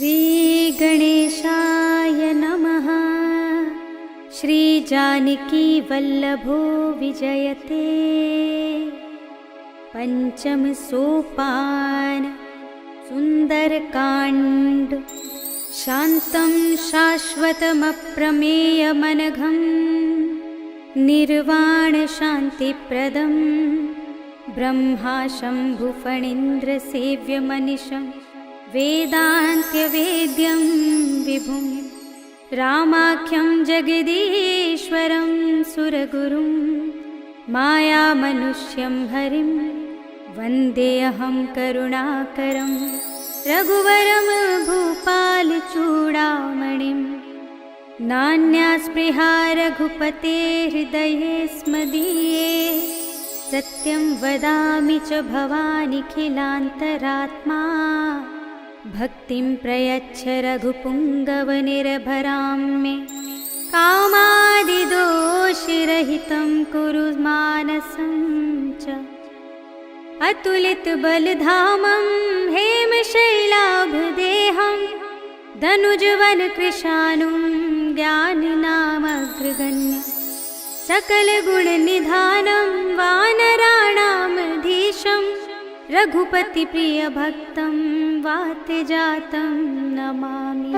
श्रीगणेशाय नमः। श्रीजानकीवल्लभो विजयते। पंचम सोपान सुंदरकांड। शान्तं शाश्वतमप्रमेयमनघं निर्वाण शान्तिप्रदं ब्रह्मा शम्भुफणीन्द्रसेव्यमनिशं वेदान्त्यवेद्यं विभुं रामाख्यं जगदीश्वरं सुरगुरुं मायामनुष्यं हरिं वन्देऽहं करुणाकरं रघुवरं भूपालचूडामणिं। नान्यास्पृहा रघुपते हृदये स्मदीये सत्यं वदामि च भवानिखिलान्तरात्मा। भक्तिं प्रयच्छ रघुपुङ्गवनिर्भरां मे कामादिदोषरहितं कुरु मानसं च। अतुलितबलधामं हेमशैलाभदेहं धनुजवनकृशानुं ज्ञानिनामग्रगण्यं सकलगुणनिधानं वानराणामधीशं रघुपतिप्रियभक्तं वातजातं नमामि।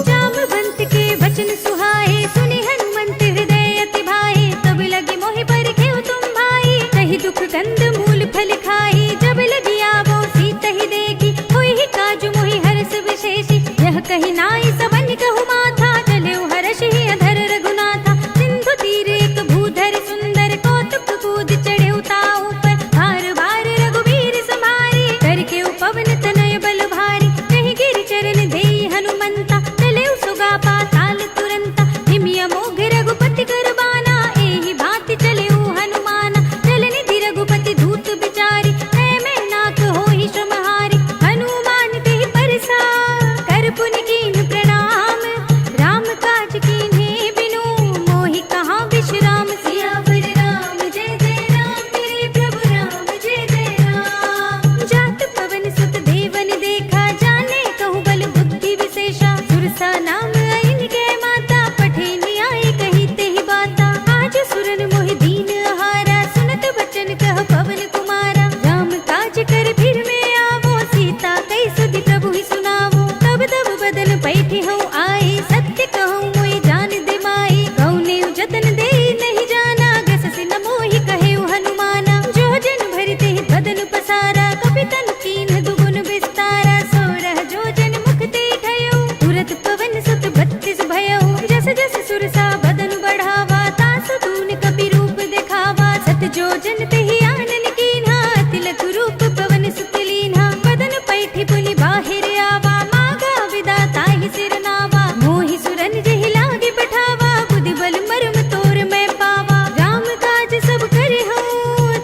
जामवंत के वचन सुहाए सुनि हनुमंत हृदय अति भाए। तब लगी मोहि परिखेउ तुम भाई कहि दुख गंध मूल फल खाई। जब लगी आवो सीता ही देखी होई ही काजु मोहि हर्ष विशेषी। यह कहि नाई सबन कहु माथा चलेउ हर्षि अधर रघुनाथा। सिंधु तीर एक भूधर सुंदर कौतुक कूद चढ़ेउ ताऊ पर। बार बार रघुवीर संभारी करके पवन तनय बल भारी। कहि गिर चरण देई हनुमंता चलेउ सुगा पाताल तुरंता। हिमिय मोघ रघुपति करबाना एहि भांति चलेउ हनुमाना। चलनिधि रघुपति धूत बिचारी है मैं नाक होहि श्रमहारी। हनुमान तेहि परसा कर पुनि कीन्ह प्रणाम। राम काज कीन्हे बिनु मोहि कहाँ विश्राम। सियावर राम जय जय राम मेरे प्रभु राम जय जय राम। जात पवन सुत देवन देखा जाने कहु बल बुद्धि विशेषा। सुरसा नाम इनके माता पठे न्याय कही तेहि बाता। आज सुरन मोहि दीन आहारा सुनत बचन कह पवन कुमारा। राम काज कर फिर में आवो सीता कई सुधि प्रभु ही सुनावो। तब तब बदन पैठी हूँ आई सत्य कहूँ मोहि जान दे माई। गौने जतन दे नहीं जाना गससि न मोहि कहेउ हनुमाना। जो जन भरते ही बदन पसारा कपितन कीन्ह दुगुन विस्तारा। सोरह जो जन मुख ते ठयउ तुरत पवन सुत 32 भयउ। जस जस सुरसा बदन बढ़ावा तास तून कपि रूप दिखावा। सत जो जन तेहि आनन कीन्हा तिलक रूप पवन सुत लीन्हा। बदन पैठी पुनि बाहिर आवा मागा विदा ताहि सिर नावा। मोहि सुरन जेहि लागे पठावा बुद्धि बल मर्म तोर मैं पावा। राम काज सब करे हूँ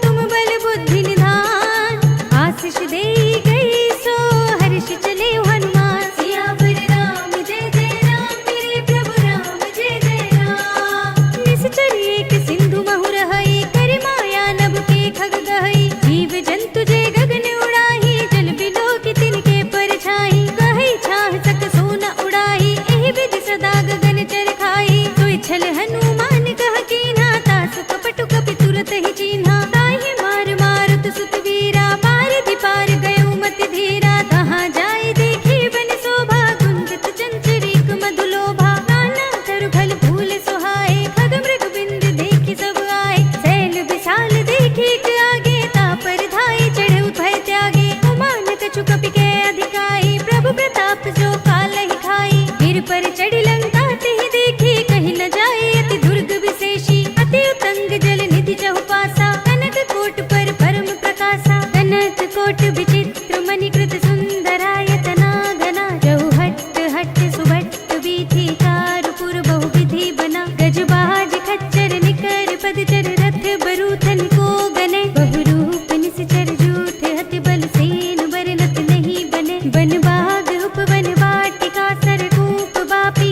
तुम बल बुद्धि निधान। आशीष देई गई सो हर्ष चले हनुमान। सियावर राम जय जय राम मेरे प्रभु राम जय जय राम। निश्चर एक सिंधु महु रहई कर माया नभ के खग गहई। जीव जंतु जे गगन उड़ाही जल बिलो की तिनके परछाई। कहि छाह सक सोना उड़ाही एहि विधि सदा गगन चर खाई। सोई छल हनुमान कह कीन्हा तास कपटु कपि तुरत ही चीन्हा। ताहि मार मारुत सुत वीरा पारधि पार गयो मति धीरा। कहाँ जाय देखी बन शोभा कुंजित चंचरीक मधुलोभा। नाना तरु फल फूल सुहाए खग मृग बिंद देखी सब आए। सैल विशाल देखी एक आगे तापर धाई चढ़ेउ भय त्यागे। उमान कछु कपि के अधिकाई प्रभु प्रताप जो काल ही खाई। गिर पर चढ़ी लंका तेहि देखी कहीं न जाए अति दुर्ग विशेषी। अति उतंग जल निधि चहुपासा कनक कोट पर परम प्रकाशा। कनक कोट विचित्र मणिकृत सुंदरायतना घना। जहु हट्ट हट्ट सुभट्ट बीथी चारुपुर बहु विधि बना। गजबाज खच्चर निकर पदचर रथ बरूथन को गने। बहुरूप निश्चर जूठ हति बल सेन बरनत नहीं बने। बन बाग उपवन वाटिका सरकूप बापी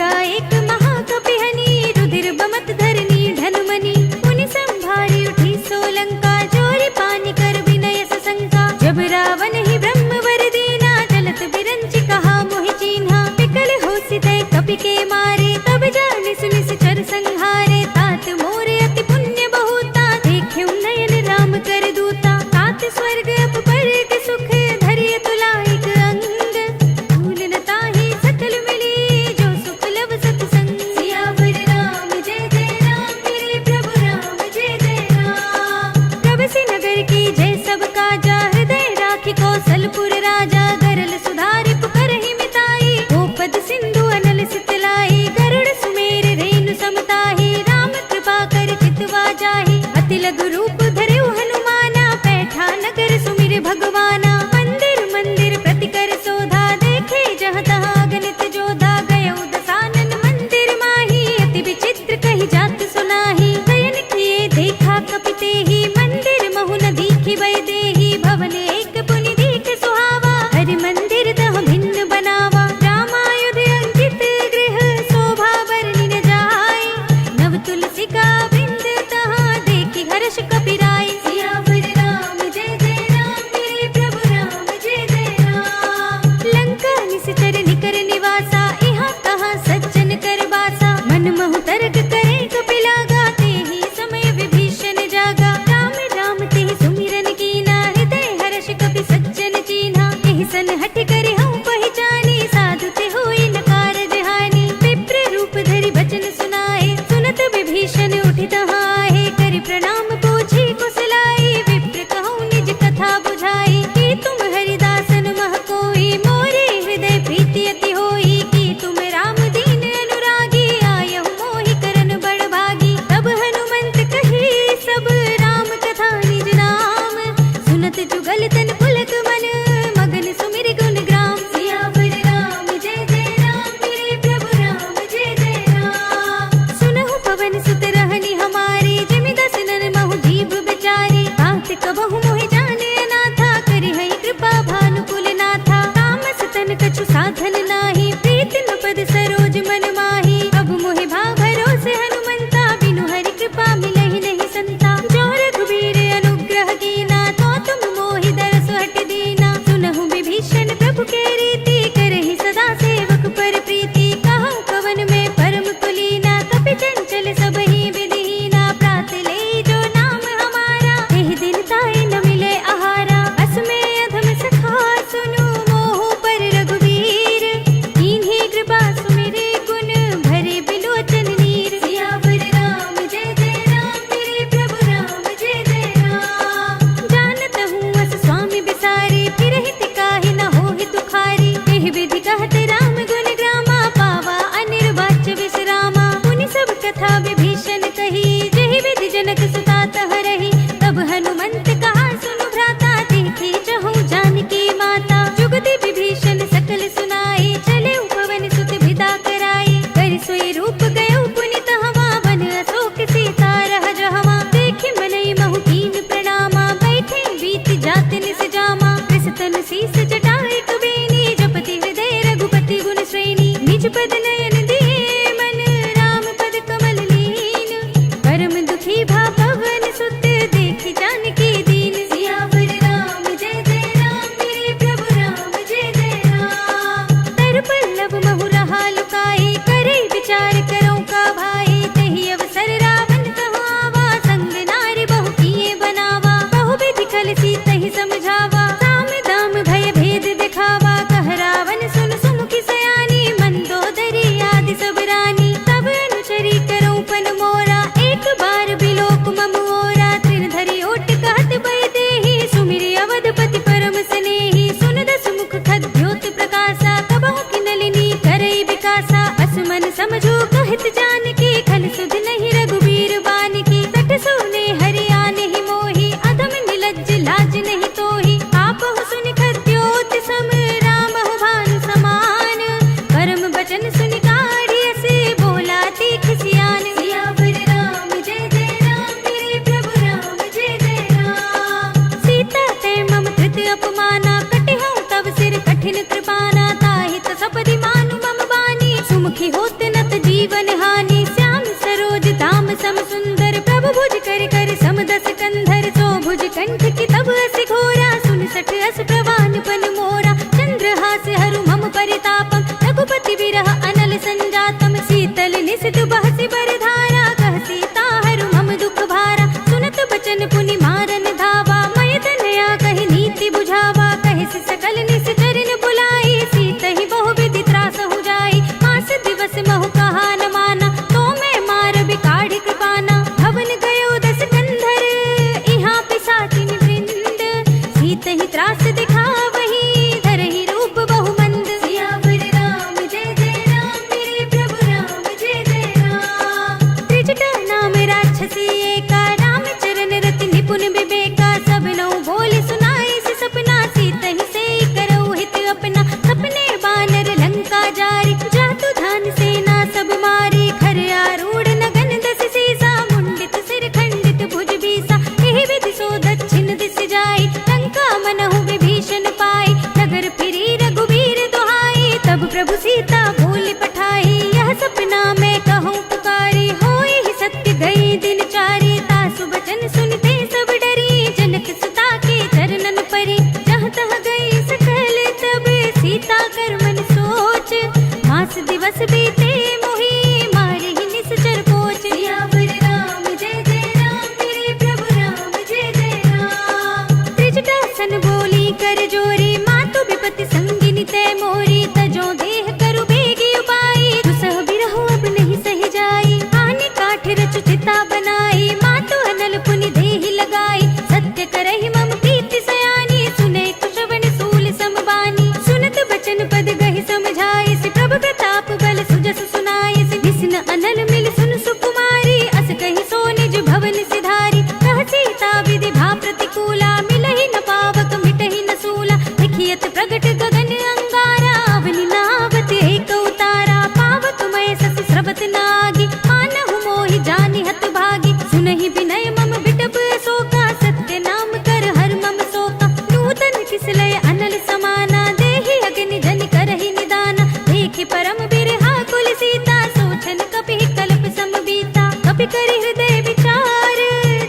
लगा एक महाकपिहनी, रुधिर बमत धरनी ढनमनी। मुनि संभारी उठी सोलंका, जोरी पानी कर विनय सशंका। जब रावण ही ब्रह्म वर दीना, चलत बिरंचि कहा मोहि चीन्हा। विकल होसि तै कपि के मारे, तब जानि सुनि चर संहारे। तात मोरे अति पुण्य बहुता, देख्यउ नयन राम कर दूता। तात स्वर्ग अपवर्ग सुख, धरिय तुलाइक अंग। भूल न ताहि सकल मिली, जो सुख लब सतसंग। सियावर राम जय जय राम, मेरे प्रभु राम जय जय राम। प्रभसि नगर की जय सब काजा, हृदय राखि कौशलपुर राजा। गरल सुधारि पुकारहि मिताई, गोपद सिंधु अनल सितलाई। गरुड़ सुमेर रेणु समताहि, राम कृपा कर चितवा जाहि। अति लघु रूप धरऊ हनुमाना, पैठा नगर सुमिर भगवाना। मंदिर मंदिर प्रति कर शोधा, देखे जहाँ तहाँ अगणित जोधा। गयउ दसानन मंदिर माही, अति विचित्र कही जात सुनाही। शयन किए देखा कपि तेहि, मंदिर महु न दीखि वै देहि। भवन एक पुनि दीख सुहावा, हरि मंदिर तह भिन्न बनावा। रामायुध अंकित गृह, शोभा वर्णि न जाय। नव तुलसी का वृंद तहाँ, देखि हर्ष कपि राय। सियावर राम जय जय राम, मेरे प्रभु राम जय जय राम। लंका निश्चर निकर निवासा, इहाँ तहाँ सज्जन कर बासा। मन महु तर्क करे कपि लागा, तेहि समय विभीषण जागा। राम राम तेहि सुमिरन कीना, हृदय हर्ष कपि सज्जन चीन्हा। एहि सन हठि करि हऊँ पहिचानी, साधु ते होई न कारज हानि। विप्र रूप धरि बचन सुनाए, सुनत विभीषण उठि तहाँ आहे। करि प्रणाम पूछी कुशलाई, विप्र कहूँ निज कथा बुझाई। कि तुम हरिदासन मह कोई, मोरे हृदय प्रीति अति होई। कि तुम राम दीन अनुरागी, आयहु मोहि करन बड़ भागी। तब हनुमंत कही सब, राम कथा निज नाम। सुनत जुगल तन पुलक मन, मगन सुमिर गुण ग्राम। सियावर राम जय जय राम, मेरे प्रभु राम जय जय राम। सुनहु पवन सुत रहनि हमारी, जिमि दसनन महु जीव बिचारी। तात कबहु मोहि जाने अनाथा, करि हई कृपा भानुकुल नाथा। तामस तन कछु साधन नाही, प्रीति न पद सरोज मन माही। अब मोहि भा भरोसे हनुमंता, बिनु हरि कृपा मिलहि नहीं संता। जो रघुबीर अनुग्रह कीना, तो तुम मोहि दरस हट दीना। सुनहु विभीषण प्रभु के रीति, करहि सदा सेवक पर प्रीति। कहूँ कवन में परम कुलीना, कपि चंचल सबहि विधिहीना। प्रात ले जो नाम हमारा, एहि दिन ताहि न मिले आहारा। अस में अधम सखा सुनु, मोहु पर रघुवीर। कीन्ही कृपा सुमिरे गुण, भरे बिलोचन नीर। सियावर राम जय जय राम, मेरे प्रभु राम जय जय राम। जानत हूँ अस स्वामी बिसारी, फिरहि तिकाहि न होहि दुखारी। एहि विधि कहत राम गुण ग्रामा, पावा अनिर्वाच्य विश्रामा। मुनि सब कथा विभीषण कही, जेहि विधि जनक सुता तह रही। तब हनुमंत कहा सुनु भ्राता, देखी चहु जानकी माता। जुगति विभीषण सकल सुनाई, चले पवन सुत विदा कराई। कर सोई रूप गयो पुनि तहवा, वन अशोक सीता रह जहवा। देखि मनई महु कीन प्रणामा, बैठे बीत जात निस जामा। कृषतन शीस जटाई कुबेनी, जपति हृदय रघुपति गुण श्रेणी। निज पद नयन दिए मन, राम पद कमल लीन। परम दुखी भा पवन सुत, देखि जानकी दीन। सियावर राम जय जय राम, मेरे प्रभु राम जय जय राम। तर पल्लव महु रहा लुकाई, करे विचार करो का भाई। तेहि अवसर रावण कहाँ आवा, संग नारी बहु किए बनावा। बहु विधि कल सीतहि समझावा, साम दाम भय भेद दिखावा। कह रावण सुन सुमुखी सयानी, मंदोदरी आदि सब रानी। तब अनुचरी करो पन मोरा, एक बार बिलोक मम ओरा। तृण धरि ओट कहत भय देहि, सुमिरि अवधपति परम स्नेही। सुन दस मुख खद्योत प्रकाशा, कबहु किनलिनी करई विकासा। असमन समझो कहत जानकी, खल सुध नहीं रघुबीर बानकी। सठ सोने हरि आनेहि मोहि, अधम निलज्ज लाज नहीं तोहि। आपहु सुनि खद्योत सम, रामहु भानु समान। परम बचन सुनि काढ़ी अस, बोला तीख सियान। सियावर राम जय जय राम, मेरे प्रभु राम जय जय राम। सीता ते मम कृत अपमाना, कटिहउँ तब सिर कठिन कृपाना। ताहि त सपदि मानु मम बानी, सुमुखी होत न सुनत जीवन हानि। श्याम सरोज धाम सम सुंदर, प्रभु भुज कर कर सम दस कंधर। सो भुज कंठ की तब अस घोरा, सुन सठ अस प्रवान पन मोरा। चंद्रहास हरु मम परितापम, रघुपति विरह अनल संजातम। शीतल निशित बहसि बरधारा, कह सीता हरु मम दुख भारा। सुनत बचन पुनि मारन धावा, मय तनया कहि नीति बुझावा। कहि सकल निश्चरन बुलाई, सीतहि बहु विधि त्रास हो जाई। मास दिवस महु कहा न माना, तो मैं मार बिकाढ़ कृपाना। भवन गयो दस कंधर, इहाँ पिसाचिन वृंद। सीतहि त्रास दिखावहि, धरहि रूप बहु मंद। सियावर राम जय जय राम, मेरे प्रभु राम जय जय राम। त्रिजटा नाम राक्षसी एका, राम चरण रति निपुण विवेका। सब नौ बोल सुनाई से सपना, सीतहि से करऊ हित अपना। सपने बानर लंका जारी, जातु धान सेना सब मारी। खर आरूढ़ नगन दस सीसा, मुंडित सिर खंडित भुज बीसा। एहि विधि सो दक्षिण दिस जाई, लंका मनहु विभीषण पाई। नगर फिरी रघुबीर दुहाई, तब प्रभु सीता बोल पठाई। यह सपना मैं कहूँ पुकारी, होय ही सत्य गई दिन चारी। तासु बचन सुनते सब डरी, जनक सुता के चरणन परी। जहाँ तहाँ गई सकल तब, सीता कर मन सोच। मास दिवस बीते मोहि, मारे ही निश्चर पोच। सियावर राम जय जय राम, मेरे प्रभु राम जय जय राम। त्रिजटा सन बोली कर जोरी, मातु विपति संगिनी तै मोरी। तजो देह करु बेगी उपाई, दुसह बिरहो अब नहीं सही जाई। आने काठ रचु चिता बनाई, मातु अनल पुनि देहि लगाई। सत्य करहि मम प्रीति सयानी, सुने कुशवन सूल समबानी। सुनत बचन पद गहि समझाई, से प्रभु प्रताप बल सुजस सुनाई। से विष्णु अनल मिल सुन सुकुमारी, अस कहि सो निज भवन सिधारी। कह सीता विधि भा प्रतिकूला, मिलहि न पावक मिटहि न सूला। देखियत प्रगट गगन अंगारा, अवनि नावत एक उतारा। पावक मय सस स्रवत नागी, मानहु मोहि जानि हत भागी। सुनहि विनय मम बिटप शोका, सत्य नाम कर हर मम शोका। नूतन किसलय अनल समाना, देहि अग्नि जनि करहि निदाना। देखे परम बिरहा कुल सीता, सोचन कपि कल्प सम बीता। कपि करि हृदय विचार,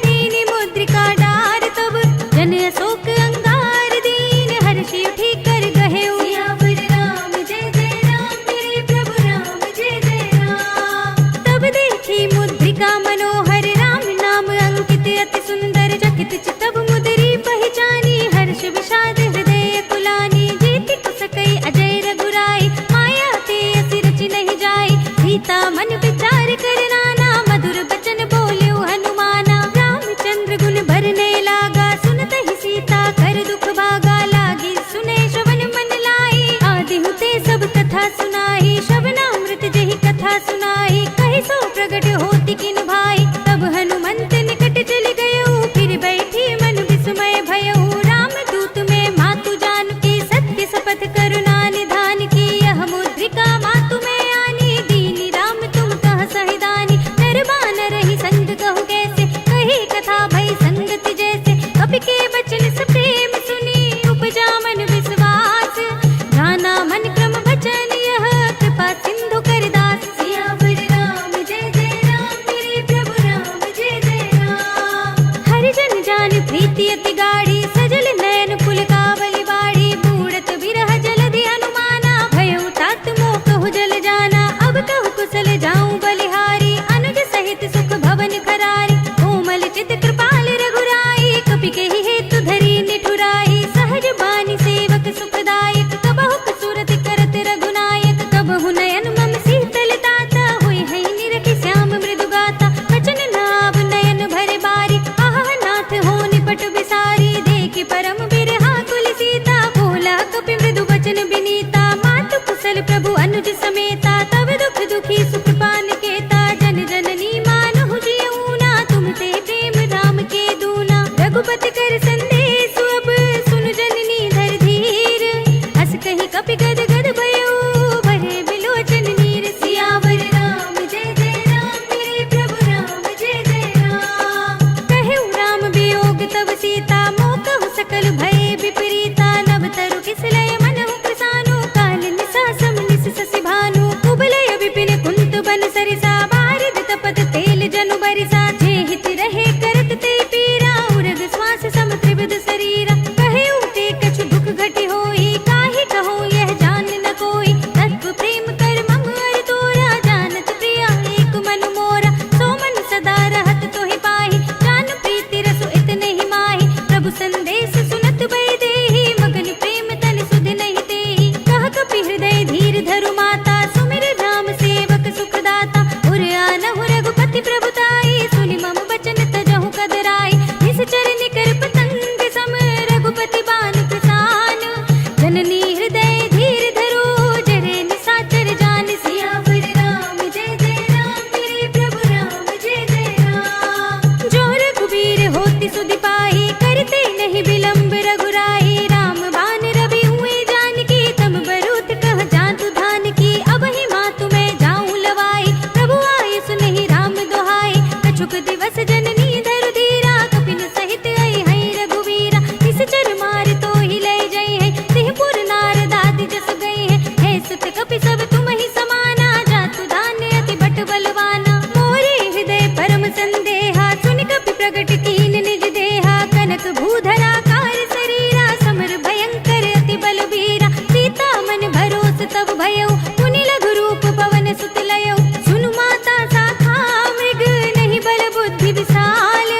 दीनि मुद्रिका डार। तब जन अशोक अंगार, दीन हर्षि उठि कर गहेउ। सियावर राम जय जय राम, मेरे प्रभु राम जय जय राम। तब देखी मुद्रिका मनोहर, राम नाम अंकित अति सुंदर। चकित चितब मुदरी पहचानी, हर्ष विषाद हृदय कुलानी। जीति कुसकई अजय रघुराई, माया ते असि रचि नहीं जाई। सीता मन विचार कर नाना, मधुर बचन बोल्यो हनुमाना। रामचंद्र गुण भरने लागा, सुनत ही सीता कर दुख भागा। लागी सुने श्रवण मन लाई, आदि हुते सब कथा सुनाई। श्रवणामृत जेहि कथा सुनाई, कहि सो प्रगट होति किन भाई। तब हनुमंत निकट चल गयो, फिर बैठी मन विस्मय भयउ। राम दूत में मातु जानकी, सत्य शपथ करुणा निधान की। यह मुद्रिका मातु में आनी, दीनी राम तुम कह सहिदानी। नर बानर ही संग कहु कैसे, कही कथा भई संगति जैसे। कपि के बचन स प्रेम सुनी, उपजा मन विश्वास। जाना मन क्रम बचन यह, कृपा सिंधु कर दास। सियावर राम जय जय राम, मेरे प्रभु राम जय जय राम। हरि जन जान प्रीति अति गाढ़ी, सजल नयन पुलकावली बाड़ी। बूढ़त विरह जलधि अनुमाना, भयउ तात मोह कहु जल जाना। अब कहु कुशल जाऊं बलिहारी, अनुज सहित सुख भवन खरारी। कोमल चित कृपाल रघुराई, कपि केहि हेतु धरी निठुराई। सहज बानी सेवक सुखदायक, कबहु कसुरति करत रघुनायक। कबहु नयन मम शीतल ताता, हुई है निरखि श्याम मृदु गाता। बचन नाव नयन भरे बारी, आह नाथ हो निपट बिसारी। देखि परम बिरहा कुल सीता, बोला कपि मृदु बचन बिनीता। मातु कुशल प्रभु अनुज समेता, तब दुख दुखी सुख पान केता। जन जननी मानहु जियऊना, तुम ते प्रेम राम के दूना। रघुपति कर संदेश अब, सुनु जननी धर धीर। हस कहि कपि गद गद भयउ, भरे बिलोचन नीर। सियावर राम जय जय राम, मेरे प्रभु राम जय जय राम। कहु राम वियोग तब सीता, मोह कहु सकल भय विपरीता। नव तरु किसलय मनहु प्रसानु, काल निसा सम निस ससि भानु। सरसा बारिद तपत तेल जनु बरिसा जे हित रहे करत ते पीरा उरग श्वास सम त्रिविध शरीरा कहे उते कछु दुख घटी होई काहे कहो यह जान न कोई तत्व प्रेम कर मम अर तोरा जानत प्रिया एक मन मोरा सो मन सदा रहत तोहि पाहि जान प्रीति रसु इतने ही माहि प्रभु संदेश सुनत बई देहि मगन प्रेम तन सुध नहीं तेहि कह कपि हृदय धीर धरु माता सुमिर राम सेवक सुखदाता उर आनहु रघुपति प्रभुताई सुनि मम बचन तजहु कदराई निश्चर निकर पतंग सम रघुपति बान किसान जननी हृदय धीर धरो जरे निसाचर जान सियावर राम जय जय राम मेरे प्रभु राम जय जय राम जो रघुवीर होति सुधि पाहि करते नहीं विलंब रघुराई राम बान रवि हुए जानकी तम बरूथ कह जातु धान की अब ही मातु मैं जाऊं लवाई प्रभु आय सुनहि राम दोहाई कछुक दिवस जननी धरु धीरा कपिन सहित आई है रघुवीरा निश्चर मार तो ही ले जई है सिंहपुर नारद आदि जस गई है सुत कपि सब तुम ही समाना जातु धान्य अति बट बलवाना मोरे हृदय परम संदेहा सुनि कपि प्रगट कीन निज देहा कनक भूधरा कार शरीरा समर भयंकर अति बलबीरा सीता मन भरोस तब भयउ पुनि लघु रूप पवन सुत लयउ सुनु माता साखा मृग नहीं बल बुद्धि विशाल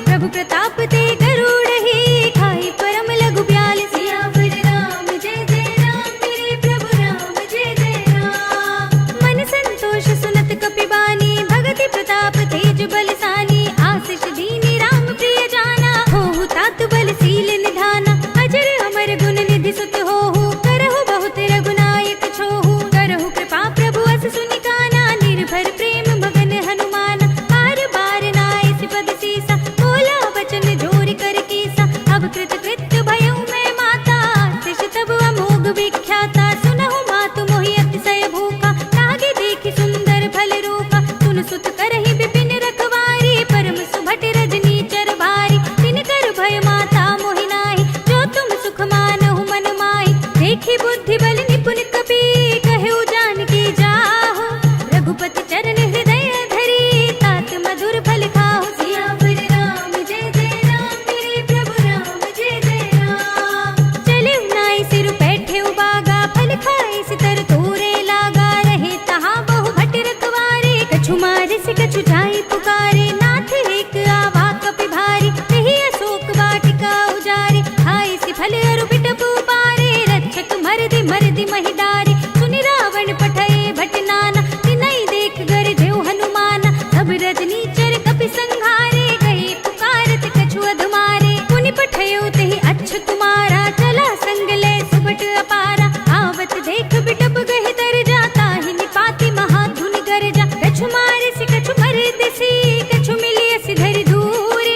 प्रभु प्रताप ते गरुड़हि खाई परम लघु ब्याल सियावर राम जय जय राम मेरे प्रभु राम जय जय राम मन संतोष सुनत कपि बानी भगति प्रताप तेज बलसानी आशीष दीनी राम प्रिय जाना होहु तात बलशील निधाना अजर अमर गुण निधि सुत होहु करहु बहुत रघुनायक छोहु करहु कृपा प्रभु अस सुनि काना निर्भर प्रेम मगन हनुमान बार बार नाय सिपद सीसा बोला वचन जोरि कर कीसा अब कृत कृत्य भयउ मैं माता तिश तब अमोघ विख्याता सुनहु मातु मोहि अतिशय भूखा लागे देखि सुंदर भल रूपा सुन सुत करहि विपिन रखवारी परम सुभट रजनी चर भारी तिनकर भय माता मोहि नाहि जो तुम सुख मानहु मन माहि देखि बुद्धि बल निपुण कपि कहु जानकी जाहु रघुपति चरण हृदय धरी तात मधुर फल खाहु सियावर राम जय जय राम मेरे प्रभु राम जय जय राम चले नाई सिर बैठे उबागा फल खाए सितर तोरे लागा रहे तहाँ बहु भट रखवारे कछु मारे से कछु जाई पुकारे नाथ एक आवा कपि भारी नहीं अशोक वाटिका उजारे खाए सि फल अरु बिटप पारे रक्षक मरदि महिदारी सुनि रावण पठए भट नाना तिनहि देख गर जेउ हनुमाना सब रजनी चर कपि संघारे गए पुकारत कछु अधमारे पुनि पठयो तेहि अच्छ तुम्हारा चला संग ले सुबट अपारा आवत देख बिटप गहि तर जाता ही निपाति महाधुनि गरजा कछु मारे से कछु मरद सी कछु मिलिय सिधरि दूर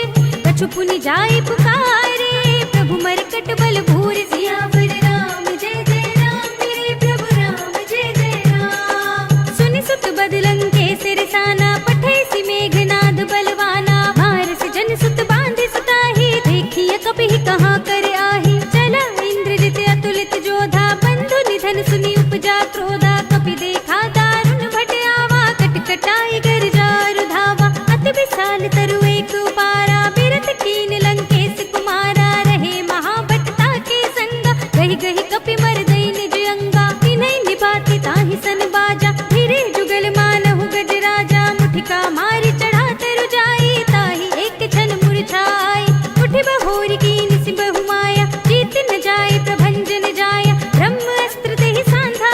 कछु पुनि जाई पुकारे प्रभु मरकट बल भूर सियावर राम जय जय राम मेरे प्रभु राम जय जय राम सुनि सुत बदलंग के सिरसाना पठे सि मेघनाद बलवाना भारस जन सुत बांधे सुताही देखिए कपि कहाँ कर आही चला इंद्रजित अतुलित जोधा बंधु निधन सुनि उपजा क्रोधा कपि देखा दारुण भट आवा कटकटाई गर जारु धावा अति विशाल तरु एक उपारा बिरत कीन लंकेश कुमारा रहे महाभटता के संगा गहि गहि कपि मर गई निज अंगा तिन्हि निभाति ताहि सन बाजा धीरे जुगल मानहु गज राजा मुठिका मारि चढ़ा तरु जाई ताहि एक क्षण मुरझाई उठि बहोरी कीन सि बहु माया जीत न जाय प्रभंजन जाया ब्रह्म अस्त्र तेहि सांधा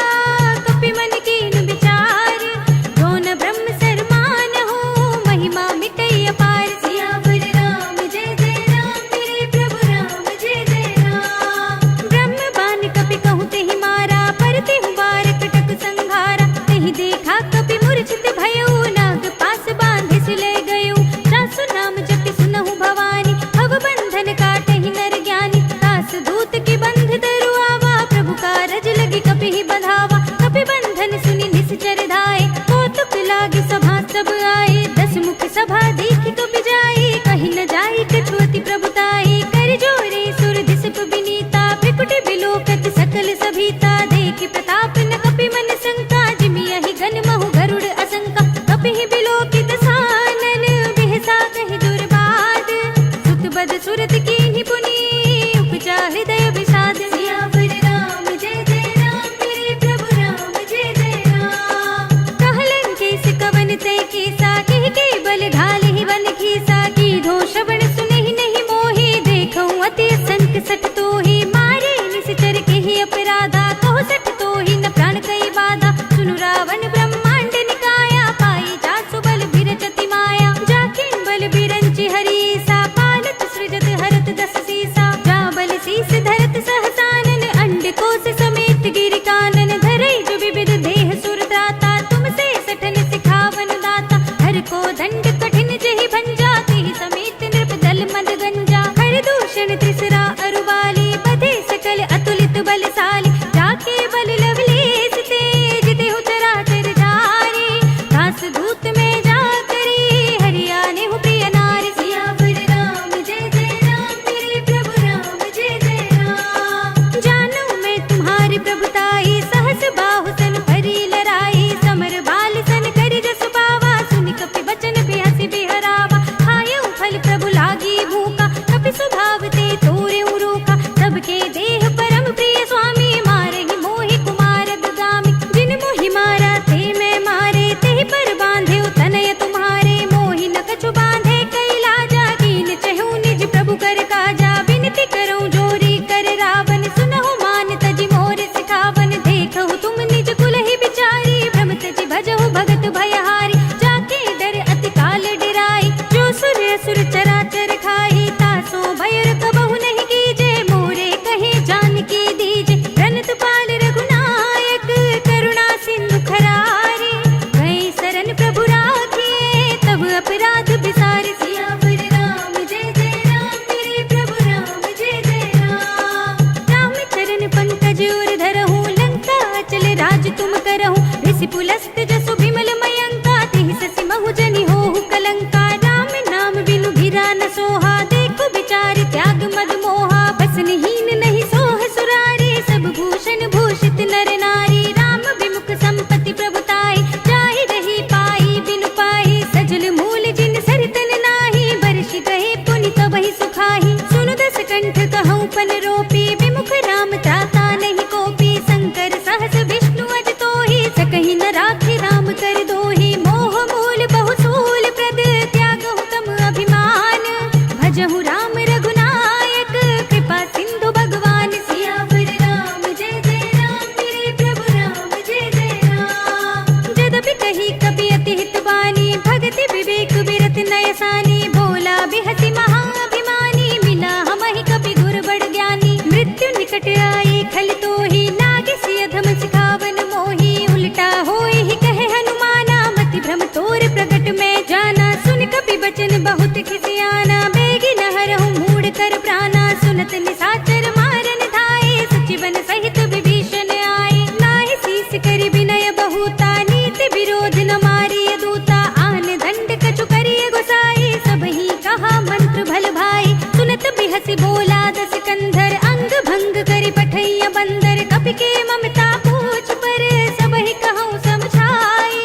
कपि मन कीन विचार जो न ब्रह्म सरमान हो महिमा मिटई अपार सियावर राम जय जय राम मेरे प्रभु राम जय जय राम ब्रह्म बान कपि कहूँ तेहि मारा पर तेहु बार कटक संघारा तेहि देखा कपि मूर्छित भयउ नाग पास सुनते कीसा कह के बल घाल ही वन खीसा कीधो श्रवण सुने ही नहीं मोही देखो अति संत सठ तो ही मारे निश्चर के ही अपराधा कहो सठ तो ही न प्राण कई बाधा सुनु रावण ब्रह्मांड निकाया पाई जासु बल बिरचति माया जाकिन बल बिरंचि हरीसा पालत सृजत हरत दस सीसा जा बल शीस धरत सहसानन अंड कोश समेत गिर कानन धरई जो विविध देह सुर त्राता तुमसे सठन सिखावन दाता हर को दंड कठिन जहि भंजा तिहि समेत नृप दल मद गंजा हर दूषण त्रिसरा अरुवाली बधे सकल अतुलित बलशाली जाके बल लवलेस तेज देहु चराचर जारी दास दूत में जा करी हरियाणे हूँ प्रिय नारी सियावर राम जय जय राम मेरे प्रभु राम जय जय राम जानू मैं तुम्हारी प्रभुताई सहस बाहु सन परी लराई समर बाल सन करि जस पावा सुनि कपि बचन बिहसि बिहरावा खायउ फल प्रभु लागी भूखा कपि स्वभाव ते तोरे रोका सबके देह परम प्रिय स्वामी मारे ही मोहि कुमार दुगामी जिन मोहि मारा ते मैं मारे ते पर बांधे तनय तुम्हारे मोहि न कछु बांधे कैलाजा कीन चहु निज प्रभु कर काजा विनती करऊं जोरी कर रावण सुनहु मान तजि मोर सिखावन देखहु तुम निज कुल ही बिचारी भ्रम तजि भजहु भगत भयहारी जाके डर अति काल डिराई जो सुर असुर चराचर खाई तासो भयर कबहु नहीं कीजे मोरे कहे जानकी दीजे रनत पाल रघुनायक करुणा सिंधु खरारी गए शरण प्रभु राखिए तब अपराध बिसारे सियावर राम जय जय राम मेरे प्रभु राम जय जय राम चरण पंकज उर धरहु लंका अचल राज तुम करहु ऋषि पुलस्त जसु विमल मयंका तिहि ससि महु जनि होहु कलंका राम नाम बिनु भिरा न सोहा देखो बिचार त्याग मद मोहा बसनहीन नहीं सोह सुरारी सब भूषण भूषित नर नारी राम विमुख संपत्ति प्रभुताई जाहि रही पाई बिनु पाई सजल मूल जिन सरितन नाही बरस गए पुनि तबहि सुखाही सुनु दस कंठ कहूँ पन रोपी विमुख राम त्राता नहीं कोपी शंकर सहस विष्णु अज तोहि सकहि न राखि राम कर दोहि मोह मूल बहु सूल प्रद त्यागहु तम अभिमान भजहु राम रघुनायक कृपा सिंधु भगवान सियावर राम जय जय राम मेरे प्रभु राम जय जय राम जदपि कही कपि अति हितवानी भगति विवेक विरत नयसानी बोला बिहसि महाअभिमानी मिला हमहि कपि गुर बड़ ज्ञानी मृत्यु निकट आई खल तोहि लागे सिय धम सिखावन मोहि उल्टा होई ही कहे हनुमाना मति भ्रम तोर प्रगट में जाना सुन कपि बचन बहुत खिसियाना बेगी नहरहु मूढ़ कर प्राणा सुनत निसाचर मारन धाये सचिवन सहित विभीषण आए नाहि शीस करि विनय बहुता नीति विरोध न मारिय दूता आन दंड कछु करिय गोसाई सबहि कहा मंत्र भल भाई सुनत बिहसि बोला दस कंधर अंग भंग करि पठैया बंदर कपि के ममता पूछ पर सबहि कहूँ समझाई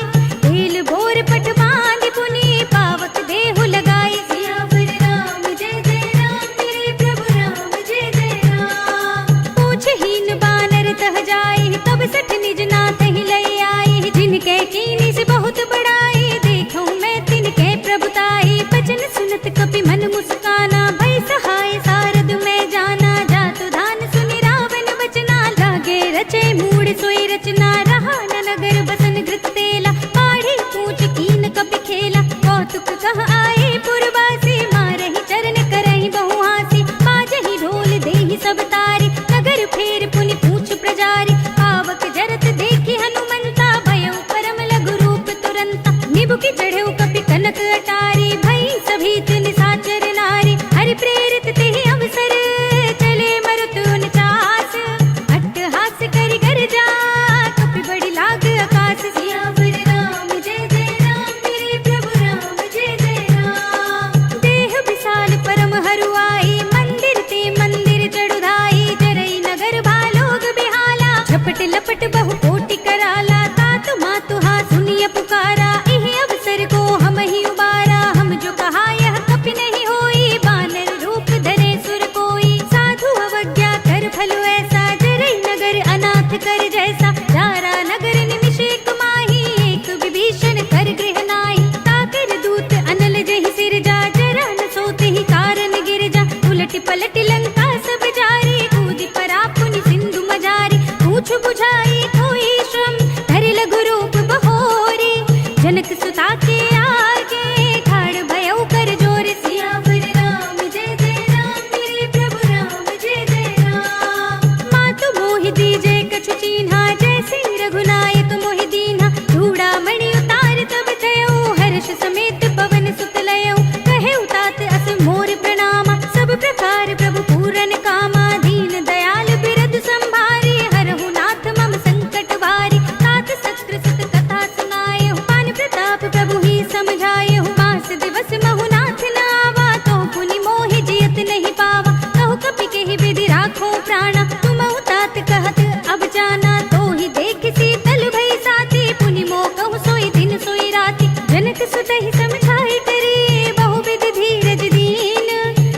तेल भोर पट बांधि पुनि पावक देहु लगाई सियावर राम जय जय राम मेरे प्रभु राम जय जय राम पूछहीन बानर तह जाई तब सठ निज नाथ ही लई आई जिनके कीनी से बहुत बड़ाई देखूं मैं तिनके प्रभुताई बचन सुनत कपि मन मुस्काना भई सहाय सारद में जाना जातु धान सुनि रावण बचना लागे रचे मूड सोई रचना रहा न नगर बसन घृत तेला पाढ़ी पूछ कीन कपि खेला कौतुक कह आए पुरवासी मारहि चरण करहि बहु हासी बाजहि ढोल देहि सब तारी नगर फेर पुनि पूछ प्रजारी आवक जरत देखि हनुमंता भयउ परम लघु रूप तुरंता निबुकि चढ़ेउ कपि कनक अटारी भई सभीत निसाचर नारी हरि प्रेरित तेहि अवसर चले मरुत उनचास अट्टहास करि गर्जा कपि बड़ी लाग आकाश सियावर राम जय जय राम मेरे प्रभु राम जय जय राम देह विशाल परम हरुआई मंदिर ते मंदिर चढ़ुधाई जरई नगर भालोग बिहाला झपट लपट बहु कोटि कराला तात मातु हा सुनिय पुकारा एहि अवसर को जनक सुता के आगे ठाड़ भयउ कर जोर सियावर राम जय जय राम मेरे प्रभु राम जय जय राम। मातु मोहि दीजे कछु चीन्हा जय सिंह रघुनायक मोहि दीन्हा चूड़ामणि उतार तब थयो हर्ष समेत पवन सुत लयो कहे उतात अस मोर प्रणामा सब प्रकार प्रभु पूरन कामा दीन दयाल बिरद संभारी हरहु नाथ मम संकट वारी तात सत्र सुत कथा सुनाए पान प्रताप प्रभु ही समझाए मास दिवस महु नाथ न आवा तो पुनि मोहि जियत नहीं पावा कहु कपि केहि विधि राखो प्राणा तुम तात कहत अब जाना तो ही देख शीतल भई साथी पुनि मो कहु सोई दिन सोई राती जनक सुत ही समझाई करी बहु विधि धीरज दीन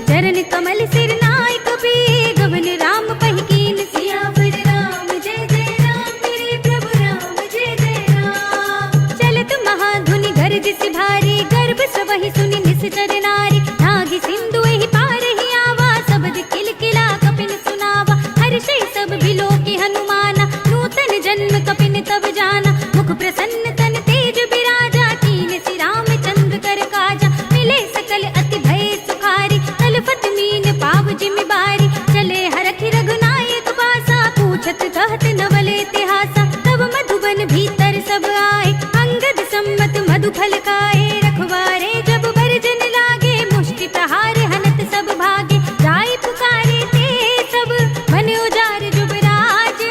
चरण कमल सिर नाय कपि गवन राम पहि कीन सियावर राम जय जय राम मेरे प्रभु राम जय जय राम। चलत महाधुनि गरज सि भारी गर्भ सबहि सुनि निश्चर नारी नागी सिंधु एहि पार ही आवा सबद किलकिला कपिन सुनावा हर्षै सब बिलो की हनुमाना नूतन जन्म कपिन तब जाना मुख प्रसन्न तन तेज बिराजा कीन सि रामचंद्र कर काजा मिले सकल अति भय सुखारी तलफत मीन पाव जिमि बारी चले हरखि रघुनायक पासा पूछत कहत नवल इतिहासा तब मधुबन भीतर सब आए अंगद सम्मत मधु फल खाए रखवारे जब बरजन लागे मुष्टि प्रहार हनत सब भागे जाय पुकारे ते सब मन उजार जुबराज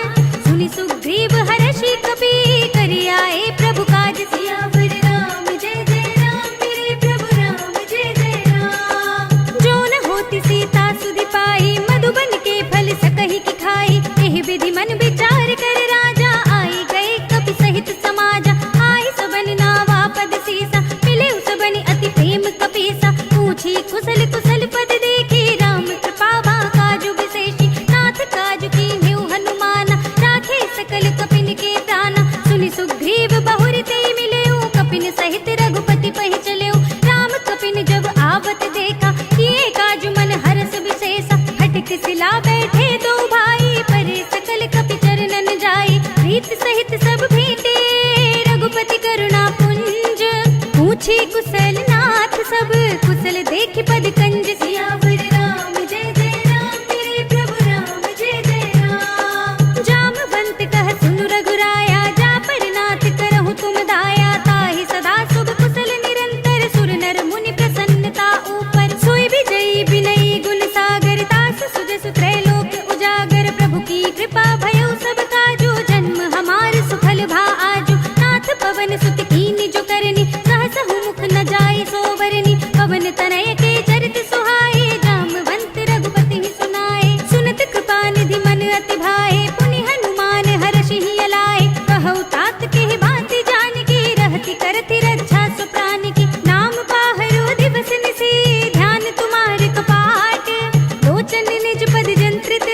सुनि सुग्रीव हर्षि कपि करि आए प्रभु काज सियावर राम जय जय राम मेरे प्रभु राम जय जय राम। जो न होती सीता सुधि पाई मधुबन के फल सकहि की खाई एहि विधि मन विचार कर राजा आई गए कपि सहित समाजा आई सबन नावा पद सीसा मिले सबनि अति प्रेम कपीसा पूछी कुशल कुशल पद देखी राम कृपा काजु विशेषी नाथ काजु कीन्ह्यु हनुमाना राखे सकल कपिन के प्राणा सुनि सुग्रीव बहुर ते मिलेउ कपिन सहित रघुपति पहि चलेउ राम कपिन जब आवत देखा किए काजु मन हरस विशेषा हटक सिला बैठे दो भाई परे सकल कपि चरणन जाई प्रीत सहित सब भेंटे रघुपति करुणा पुंज पूछी कुशल नाथ सब कुशल देख पद कंज सियावर राम जय जय राम मेरे प्रभु राम जय जय राम। जामवंत कह सुनु रघुराया जा पर नाथ करहु तुम दाया ताहि सदा शुभ कुशल निरंतर सुर नर मुनि प्रसन्नता ऊपर सोई विजयी विनयी गुण सागर तास सुजस त्रैलोक उजागर प्रभु की कृपा भयउ सब काजू जन्म हमार सुफल भा आजू नाथ पवन सुत कीनि जो करनी सहसहु मुख न जाय सोवरनी पवन तनय के चरित सुहाए जामवंत रघुपति ही सुनाए सुनत कृपा निधि मन अति भाए पुनि हनुमान हर्षि ही अलाए कहउ तात के भांति जानकी रहति करति रक्षा सुप्राण की नाम पाहरो दिवस निसी ध्यान तुम्हारे कपाट लोचन निज पद जंत्रित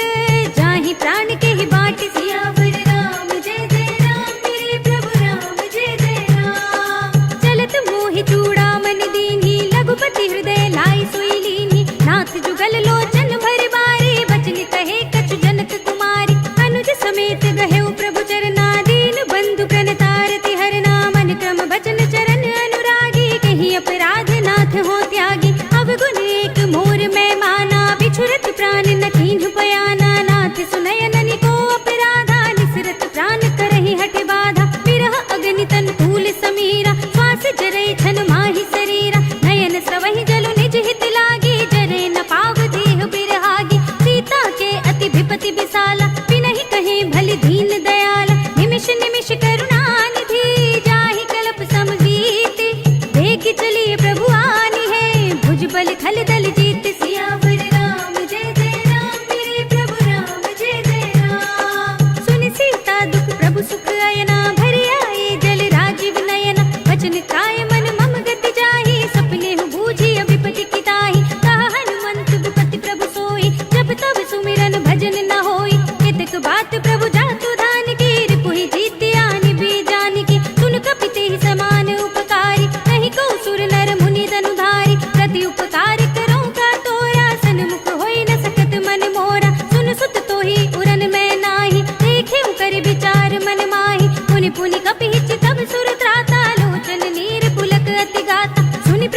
जाहि प्राण के ही बाट सियावर राम जय जय राम मेरे प्रभु राम जय जय राम। चलत मोहि चूड़ामणि दीन्ही लघुपति हृदय लाई सोई लीन्ही नाथ जुगल लोचन भर बारी बचन कहे कछु जनक कुमारी अनुज समेत गहेउ प्रभु चरना दीन बंधु प्रणतारति हरना मन क्रम बचन चरण अनुरागी कहीं अपराध नाथ हो त्यागी अवगुण एक मोर मैं माना बिछुरत प्राण न कीन्ह पयाना नाथ सुनयननि को अपराधा निसरत प्राण करहि हठ बाधा विरह अग्नि तन तूल समीरा श्वास जरै छन माहि शरीरा नयन स्रवहि जलु निज हित लागी जरे न पाव देह बिरहागी सीता के अति विपति विशाला बिनहि कहे भल दीन दयाला निमिष निमिष करुणा निधि जाहि कल्प समजीति देख चलिए प्रभु आनी है भुज बल खल दल जीत सियावर राम जय जय राम मेरे प्रभु राम जय जय राम। सुनि सीता दुख प्रभु सुख अयना भरि आए जल राजीव नयना वचन काय मन मम गति जाहि सपने हु बूझी विपति की ताहि कहा हनुमंत विपति प्रभु सोई जब तब सुमिरन भजन न होई केतक बात प्रभु जातु धान की रिपुहि जीति आनि भी जान की सुन कपि तेहि समान उपकारी नहीं को सुर नर मुनि धनुधारी प्रति उपकार कर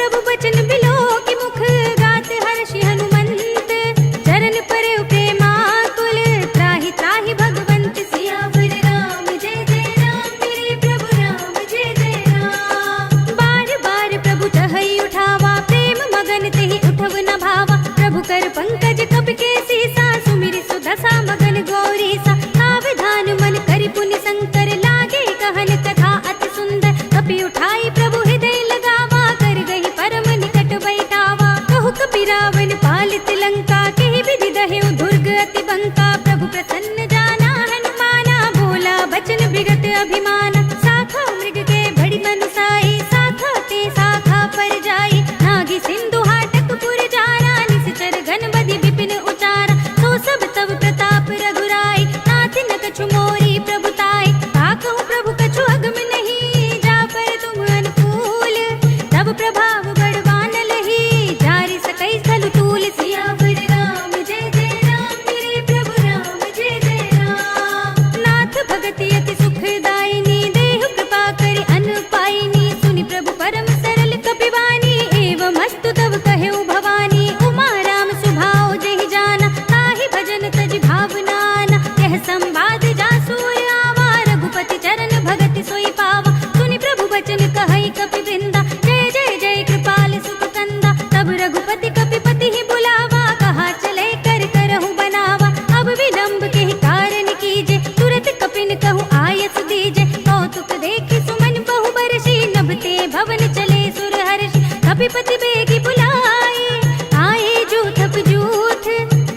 प्रभु बचन बिलो की मुख गात हर्षि हनुमंत चरण पर प्रेमाकुल त्राहि त्राहि भगवंत सियावर राम जय जय राम मेरे प्रभु राम जय जय राम। बार बार प्रभु चहई उठावा प्रेम मगन तेहि उठव न भावा प्रभु कर पंकज कपि के सीसा सुमिरि सुदशा मगन गौरी सा सावधान मन करि पुनि शंकर लागे कहन कथा अति सुंदर कपि उठाई प्रभु हृदय लगावा कर गई परम निकट बैठावा कहु कपि रावण पालित लंका केहि विधि दहेउ दुर्ग अति बंका प्रभु प्रसन्न जाना हनुमाना बोला बचन विगत अभिमान शाखा मृग के बड़ी मनुसाई शाखा ते शाखा पर जाई नागी सिंधु हाटक पुर जाना निश्चर घन बधि विपिन उचारा तो सब तब प्रताप रघुराई नाथ न कछु मोरी प्रभुताई ताकहु प्रभु कछु अगम नहीं जा पर तुम अनुकूल तब प्रभाव बड़वान लही जारि सकई स्थल तूल सियावर राम जय जय राम मेरे प्रभु राम जय जय राम। नाथ भगति अति सुखदायिनी देहु कृपा करि अन पाइनी सुनि प्रभु परम सरल कपिवानी एवं अस्तु तब कहेउ भवानी उमा राम सुभाव जेहि जाना ताहि भजन तज भावनाना यह संवाद जासूर आवा रघुपति चरण भगति सोई पावा सुनि प्रभु बचन कहई कपि वृंदा जय जय जय कृपाल सुख कंदा तब रघुपति कपिपति ही बुलावा कहा चले कर करहु बनावा अब विलंब के कारण कीजे तुरत कपिन कहु आयस दीजे कौतुक देखि सुमन बहु बरसी नभते भवन चले सुर हर्षि कपिपति बेगी बुलाए आए जूथप जूथ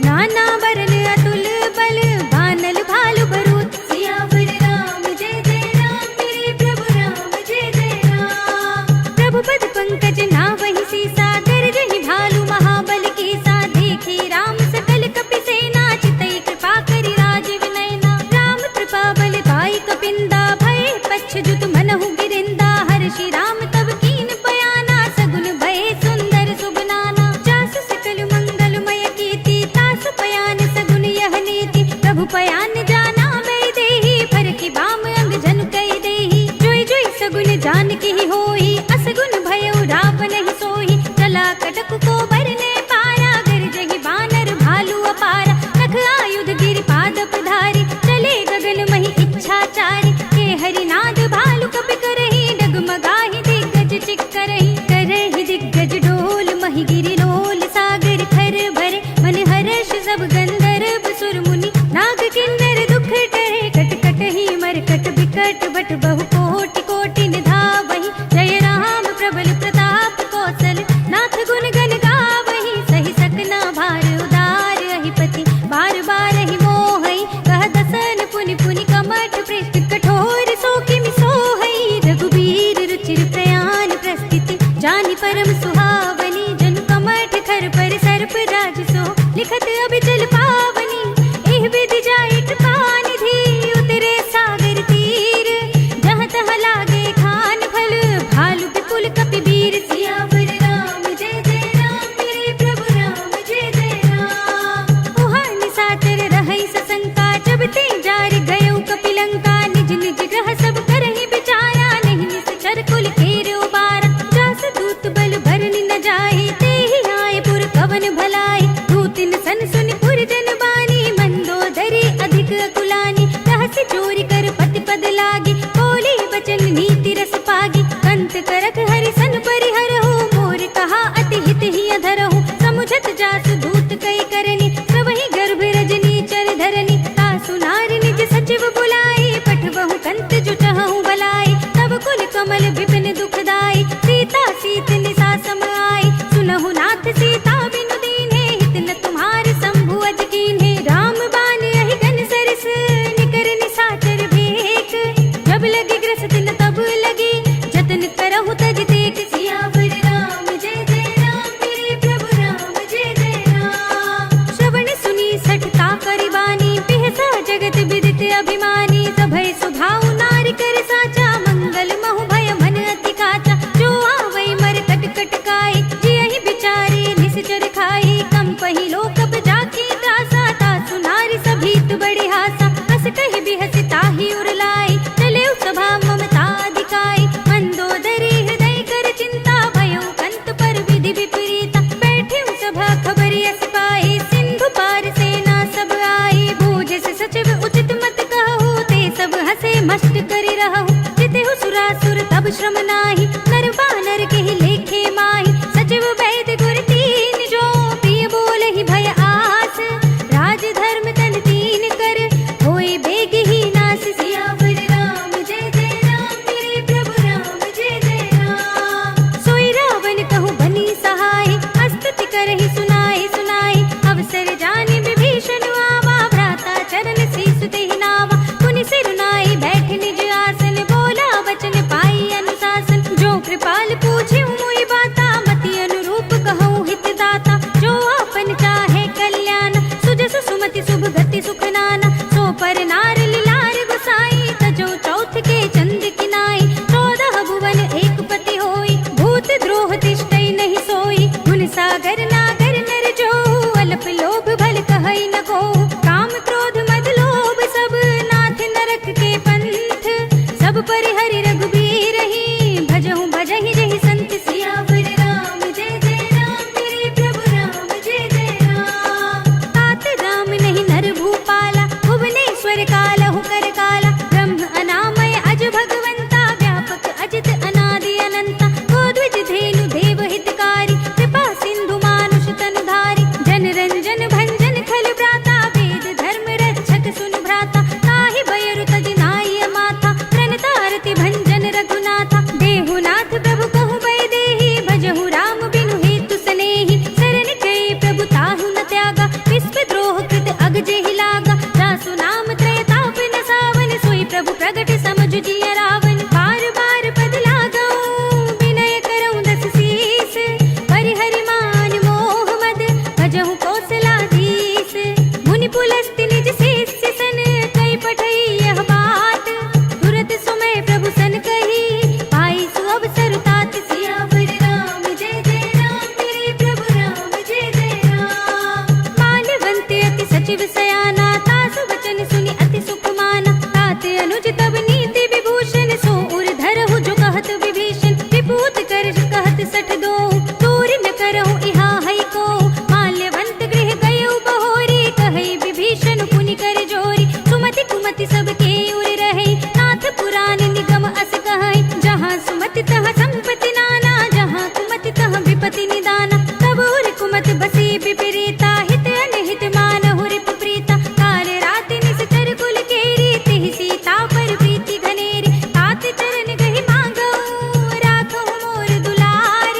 नाना बरन अतुल बल बानल भालु भरूत सियावर राम जय जय राम मेरे प्रभु राम जय जय राम। प्रभु पद पंकज नावहि सीसा गरजहि भालु महाबल की सा देखी राम सकल कपि सेना चितई कृपा करि राज विनयना राम कृपा बल पाई कपिंदा भय पश्चजुत मनहु गिरिंदा हर्षि राम तब कीन पयाना सगुन भय सुंदर सुबनाना जास सकल मंगलमय कीर्ति तासु पयान सगुन यह नीति प्रभु पयान जाना मैं देही पर की बाम अंग जन कई देही जोई जोई सगुन जान की होई असगुन भयउ रावण ही सोई चला कटक को बरने पारा गरजहि बानर भालु अपारा नख आयुध गिरि पाद पधारी चले गगन महि इच्छाचारी के हरिनाद भालु कपि करहि डगमगाहि दिग्गज चिक्करहि करहि दिग्गज डोल महि गिरि लोल सागर खर भरे मन हर्ष सब गंधर्व सुर मुनि नाग किन्नर दुख टरे कट कट ही मरकट बिकट बट बहु कोटि कोटि निधावहि जय राम प्रबल प्रताप कौशल नाथ गुण गण गावहि सही सकना भार उदार अहिपति बार बार ही मोहई कह दसन पुनि पुनि कमठ पृष्ठ कठोर सो किमि सोहई रघुबीर रुचिर प्रयाण प्रस्थिति जानि परम सुहावनी जनु कमठ खर पर सर्प राज सो लिखत अभिचल पावनी एह विधि जाय कृपा निधि उतरे सागर तीर जहाँ तहाँ लागे खान फल भालु विपुल कपि वीर सियावर राम जय जय राम मेरे प्रभु राम जय जय राम। उहाँ निशाचर रहै सशंका जब ते जार गयउ कपि लंका निज निज ग्रह सब करहि विचारा नहीं निश्चर कुल केर उबारा जास दूत बल भरनि न जाहि तेहि आए पुर कवन भलाई दूतिन सन सुनि पुर जन बानी मंदोदरी अधिक अकुलानी रहस्य चोरी कर पति पद लागी बोली बचन नीति रस पागी कंत करक हरि सन परिहरहु मोर कहा अति हित ही अधरहु समुझत जासु दूत कई करनी सबहि गर्भ रजनी चर धरनी तासु नारी निज सचिव बुलाई पठबहु कंत जो चहु भलाई तब कुल कमल विपिन दुखदाई सीता सीत निसा सम आई सुनहु नाथ सीता बिनु दीन्हे हित न तुम्हार शंभु अज कीन्हे राम बान अहि घन सरस निकर निशाचर भेक जब लगी ग्रस्त न तब लगी जतन करहु तज देख सियावर राम जय जय राम मेरे प्रभु राम जय जय राम। श्रवण सुनी सठता करिबानी बिहसा जगत विदित अभिमानी सभय सुभाव नारी कर साचा मंगल महु भय मन अति काचा जो आवै मर कट कट काई जियहि बिचारी निश्चर खाई कम पही लोक जाकी त्रासा तासु नारी सभीत बड़े हासा हस कहि बिहस ताहि उरलाई चले सभा ममता दिखाई मंदोदरी हृदय कर चिंता अब श्रम नाही, नर बानर के ही लेखे माही। सचिव वैद्य गुर तीन जो, प्रिय बोल ही भय आस। राज धर्म तन तीन कर, होए बेग ही नास। सियावर राम जय जय राम, मेरे प्रभु राम जय जय राम। सोई रावण कहूँ बनी सहाय, स्तुति करहि सुनाए सुनाए। अवसर जाने विभीषण आवा, भ्राता चरण शीस देहि नावा। पुनि सिर नाई बैठ निज आसन, बोला वचन पाई अनुशासन। जो कृपाल पूछे मोहि बाता, मति अनुरूप कहूँ हित दाता। जो आपन चाहे कल्याण, सुजस सुमति शुभ गति सुख नाना। सो पर नार लिलार गुसाई, तजो चौथ के चंद किनाई। 14 भुवन एक पति होई, भूत द्रोह तिष्ठै नहीं सोई। गुण सागर नागर नर जो, अल्प लोभ भल कहै न को। काम क्रोध मद लोभ सब, नाथ नरक के पंथ। सब परिहरि रघुबीर ही, भजहु भजहि जहि संत। सियावर राम जय जय राम, मेरे प्रभु राम जय जय राम। तात राम नहीं नर भूपाला, भुवनेश्वर कालहु कर काला। ब्रह्म अनामय अज भगवंता, व्यापक अजित अनादि अनंता। गोद्विज धेनु देव हितकारी, कृपा सिंधु मानुष तनुधारी। जन रंजन भंजन खल भ्राता, वेद धर्म रक्षक सुन भ्राता। ताहि भयरु तज नाई माथा, प्रणतारति भंजन रघुनाथा। देहुनाथ प्रभु कहु भय देहि, भजहु राम बिनु हेतु सनेहि। शरण गए प्रभु ताहु न त्यागा, विश्व द्रोह कृत अग जेहि लागा। दासु नाम त्रय ताप न सावन, सोई प्रभु प्रगट समझ जिय रावण। बार बार पद लागऊं, विनय करऊं दस शीस। परिहरि मान मोह मद, भजहु कौशलाधीश। मुनि पुलस्त्य निज शिष्य सन, कई पठई यह बात। तुरत सुमय प्रभु सन कही, पाई सु अवसर तात। सियावर राम जय जय राम, मेरे प्रभु राम जय जय राम। माल्यवंत अति सचिव सयाना, तासु वचन सुनि अति सुख माना। तात अनुज तब नीति विभूषण, सो उर धरहु जो कहत विभीषण। विभूत कर कहत सठ दो, दूर न करहु इहा है को। माल्यवंत गृह गयउ बहोरी, कहै विभीषण पुनि कर जोरी। सुमति कुमति सब के उर रहे, नाथ पुराण निगम अस कहै। जहाँ सुमति तहाँ संपत्ति नाना, जहाँ कुमति तहाँ विपत्ति निदाना। तब उर कुमति बसी विपरीता, हित अनहित मानहु रिपु प्रीता। काल राति निश्चर कुल केरी, तिहि सीता पर प्रीति घनेरी। तात चरण गहि मांगऊ, राखहु मोर दुलार।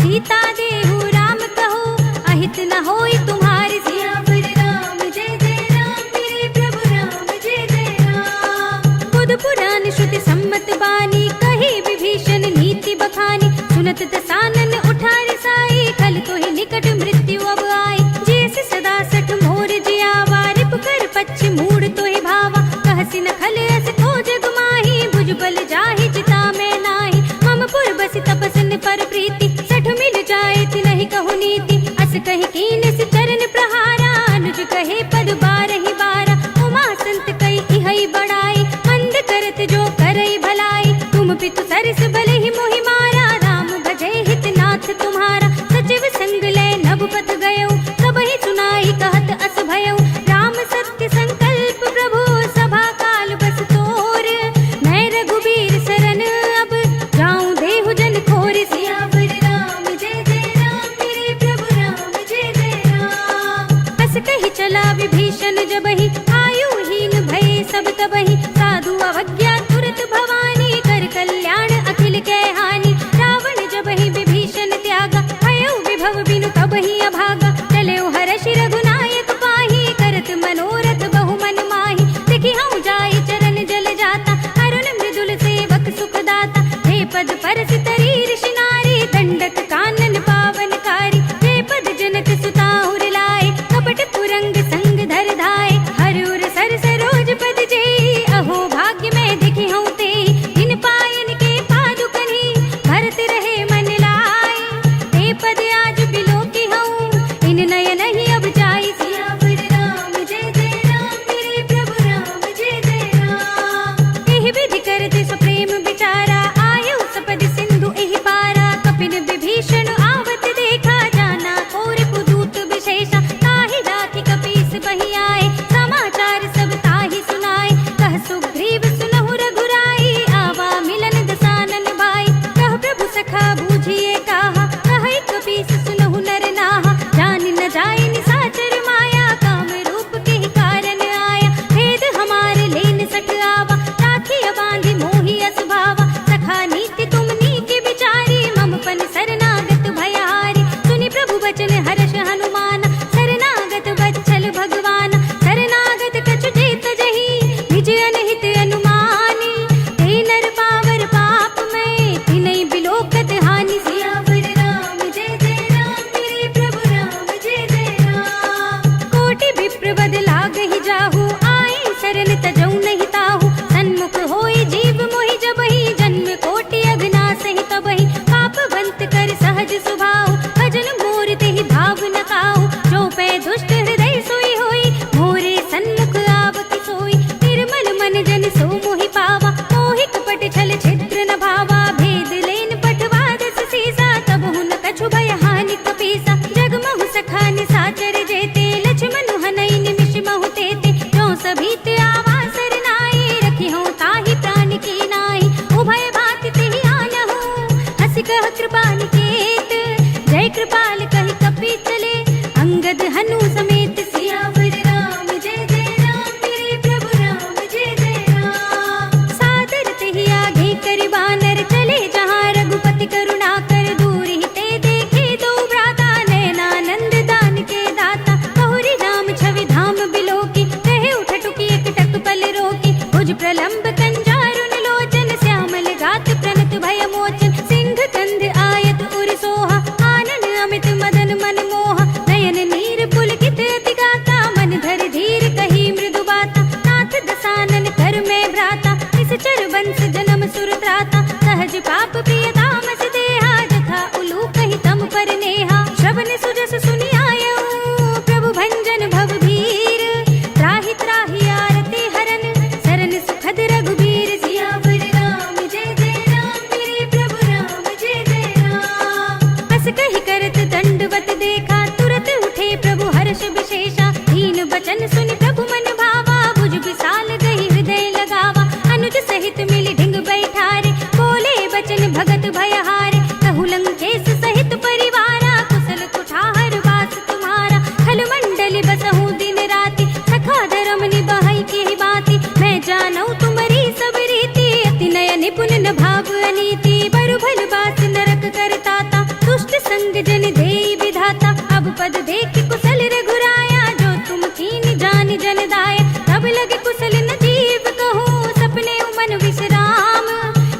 सीता देहु राम कहु, अहित न होई तुम्हारी। सियावर राम जय जय राम, मेरे प्रभु राम जय जय राम। बुध पुराण श्रुति सम्मत बानी, कही विभीषण नीति बखानी। सुनत दसानन उठारि साई, कल तो ही निकट मृत्यु अब आई। जैसे सदा सठ मोर जियावा, रिप कर पच्छि मूढ़ तो ही भावा। कहसि न खल अस को जग माही, भुज बल जाहि चिता में नाही। मम पुर बसि तपस्न पर प्रीति, सठ मिल जाए थि नहीं कहु नीति। अस कहि कीन से चरण प्रहारा, अनुज कहे पद बारहि बारा। उमा संत कई इहै बड़ाई, मंद करत जो करई भलाई। तुम पितु सरस भले ही मोहि मारा, राम भजै हित नाथ तुम्हारा। सचिव संग ले नभ पथ गयऊ, सबहि सुनाई कहत अस भयऊ। राम सत्य संकल्प प्रभु, सभा काल बस तोर। मैं रघुबीर शरण अब, जाऊं देहु जन खोर। सियावर राम जय जय राम, मेरे प्रभु राम जय जय राम। अस कहि चला विभीषण जबहि, आयुहीन भये सब तबहि। साधु अवज्ञा तुरत भवानी, कर कल्याण अखिल के हानि। रावण जबहि विभीषण त्यागा, भयउ विभव बिनु तबहि अभागा। चलेउ हर्षि रघुनायक पाहि, करत मनोरथ बहु मन माहि। देखि हऊँ जाई चरण जल जाता, अरुण मृदुल सेवक सुख दाता। हे पद परस तरी ऋषि नारी, दंडक कानन पावनकारी। हे पद जनक सुता उर लाए, कपट कुरंग संग धर धाय। हर उर सर सरोज पद जेई, अहो भाग्य में देखि हऊँ तेई। इन पायन के पादुकनि, भरत रहे मन लाय। हे पद आज बिलोकी हऊँ, इन नयन ही अब जाई। सियावर राम जय जय राम, मेरे प्रभु राम जय जय राम। एहि विधि करते सप्रेम विचारा, आयु सपद सिंधु एहि पारा। कपिन विभीषण आवत देखा, जाना और पुदूत विशेषा। ताहि राखि कपीस बहि आए, समाचार सब ताहि सुनाए। कह सुग्रीव सुनहु रघुराई, आवा मिलन दसानन भाई। अनिकेत। जय कृपाल कहि कपि चले अंगद हनु समेत। सियावर राम जय जय राम मेरे प्रभु राम जय जय राम। सादर तेहि आगे करि बानर चले जहाँ रघुपति करुणा कर दूर ही ते देखे दो भ्राता। नयनानंद दान के दाता बहुरी राम छवि धाम बिलोकी। कहे उठ टुकी एक टक पल रोकी भुज प्रलंब कंजारुन लोचन। श्यामल गात प्रणत भय मोचन सिंह कंध आयत उर सोहा। आनन अमित मदन मन मोहा नयन नीर पुलकित अति गाता। मन धर धीर कही मृदु बाता नाथ दसानन कर में भ्राता। निश्चर वंश जन्म सुर त्राता सहज पाप प्रिय तामस देहा। जथा उलूक ही तम पर नेहा श्रवण सुजस सुनि आयऊ। प्रभु भंजन भव भीर त्राहि त्राहि आरती हरन सरन सुखद रघुबीर। सियावर राम जय जय राम मेरे प्रभु राम जय जय राम। बस कहि करत दंडवत देखा तुरत उठे प्रभु हर्ष विशेषा। दीन बचन सुनि प्रभु मन भावा भुज विशाल गहि हृदय लगावा। अनुज सहित मिली ढिंग बैठारे बोले बचन भगत भयहारे। कहु लंकेश सहित परिवारा कुशल कुठार वास तुम्हारा। खल मंडल बसहु दिन राति सखा धर्म निभाई के बाती। मैं जानऊ तुम्हारी सब रीति अति नय निपुण न भाव अनीति। बरु भल बास नरक करताता दुष्ट संग जन देई विधाता। अब पद देख कुशल रघुराया जो तुम कीन जान जन दाया। तब लगे कुशल न जीव कहूँ सपने मन विश्राम।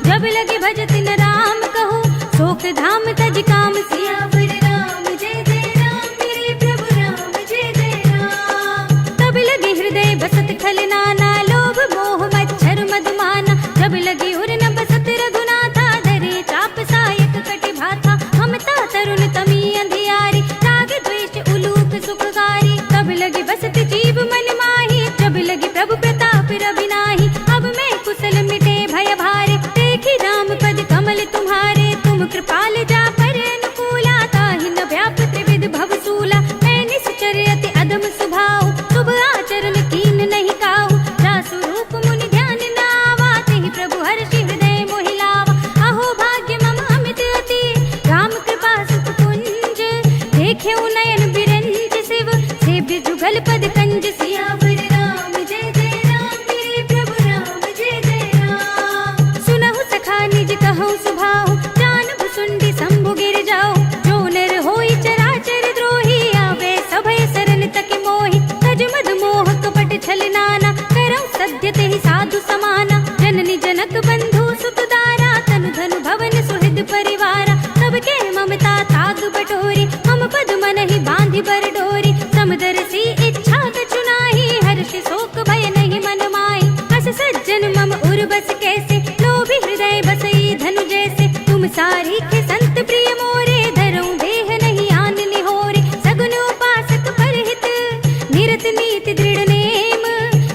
जब लगे भजत न राम कहूँ शोक धाम तज काम। सियावर राम जय जय राम मेरे प्रभु राम जय जय राम। तब लगे हृदय बसत खल नाना लोभ मोह मच्छर मधुमाना। जब लगे उर न बसत रघुनाथा धरे चाप सायक कटि भाथा। ममता तरुण तमी अंधियारी राग द्वेष उलूक सुखकारी। तब लगे बसत जीव मन माही जब लगे प्रभु प्रताप रविनाही। अब मैं कुशल मिटे भय भारे देखी राम पद कमल तुम्हारे। तुम कृपाल जा पर अनुकूला ताहि न व्याप त्रिविध भव सूला। मैं निश्चर अति अधम स्वभाव शुभ आचरण कीन नहीं काहू। जासु रूप मुनि ध्यान न आवा तेहि प्रभु हर्षि हृदय मोहि लावा। अहो भाग्य मम अमित अति राम कृपा सुख कुंज। देखे नयन बिरंज शिव सेव्य जुगल पद कंज। सियावर राम जय जय राम मेरे प्रभु राम जय जय राम। सुनहु सखा निज कहूँ सुभाऊ जान भुसुंडी शंभु गिर जाओ। जो नर होई चराचर द्रोही आवे सभय सरन तक मोहि। तज मद मोह कपट छल नाना करऊँ सद्य तेहि साधु समाना। जननी जनक बंधु सुत दारा तनु धनु भवन सुहृद परिवारा। सबके ममता ताग बटोरी मम पद मन ही बांधि बर डोरी। समदर्शी इच्छा कछु नाहि हर्ष शोक भय नहीं मन माही। अस सज्जन मम उर बस कैसे लोभी हृदय बसई धनु जैसे। तुम सारी के संत प्रिय मोरे धरऊँ देह नहीं आन निहोरे। सगुन उपासक परहित निरत नीति दृढ़ नेम।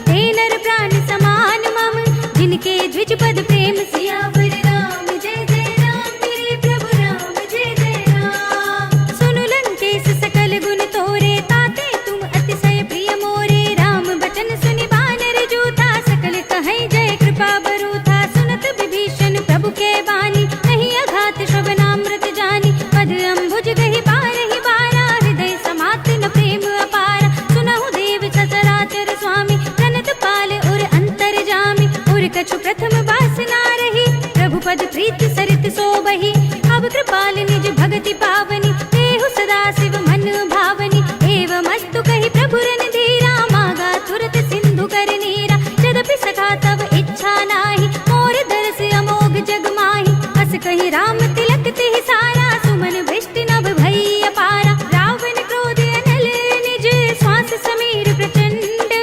ते नर प्राण समान मम जिनके द्विज पद प्रेम। सियावर राम जय जय राम मेरे प्रभु राम जय जय राम। सुनु लंकेश सकल गुण तोरे ताते तुम अतिशय प्रिय मोरे। राम बचन सुनि बानर जूथा सकल कहे जय कृपा बरूथा। सुनत विभीषण प्रभु के बानी नहीं अघात श्रवणामृत जानी। पद अम्बुज गहि बारहि बारा हृदय समात न प्रेम अपारा। सुनहु देव सचराचर स्वामी प्रणत पाल उर अंतर जामी। उर कछु प्रथम वासना रही प्रभु पद प्रीति सरित सोबहि। अब कृपाल निज भगति पावनी देहु सदा शिव मन भावनी। एवं अस्तु कहि प्रभु रन धीरा मागा तुरत सिंधु कर नीरा। यद्यपि सखा तब इच्छा नाही मोर दरस अमोघ जग माही। अस कहि राम तिलक तेहि सारा सुमन भृष्टि नभ भई अपारा। रावण क्रोध अनल निज श्वास समीर प्रचंड।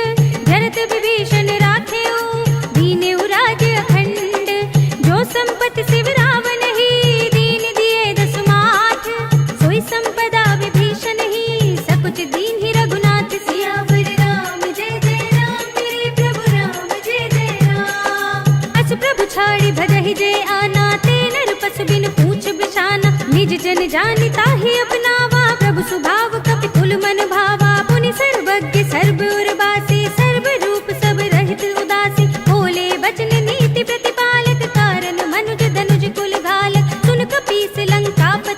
जरत विभीषण राखेऊ दीने राज अखंड। जो संपत्ति शिव रावण ही दीन दिए दस माठ। सोई संपदा विभीषण ही सकुच दीन ही रघुनाथ। सियावर राम जय जय राम मेरे प्रभु राम जय जय राम। अस प्रभु छाड़ी भजहि जय आना ते नर पस बिन पूछ बिछाना। निज जन जानि ताहि अपनावा प्रभु सुभाव कपि कुल मन भावा। पुनि सर्वज्ञ सर्व उर्वासी सर्व रूप सब रहित उदासी। बोले वचन नीति प्रतिपालक कारण मनुज धनुज कुल घालक। सुन कपीस लंकापति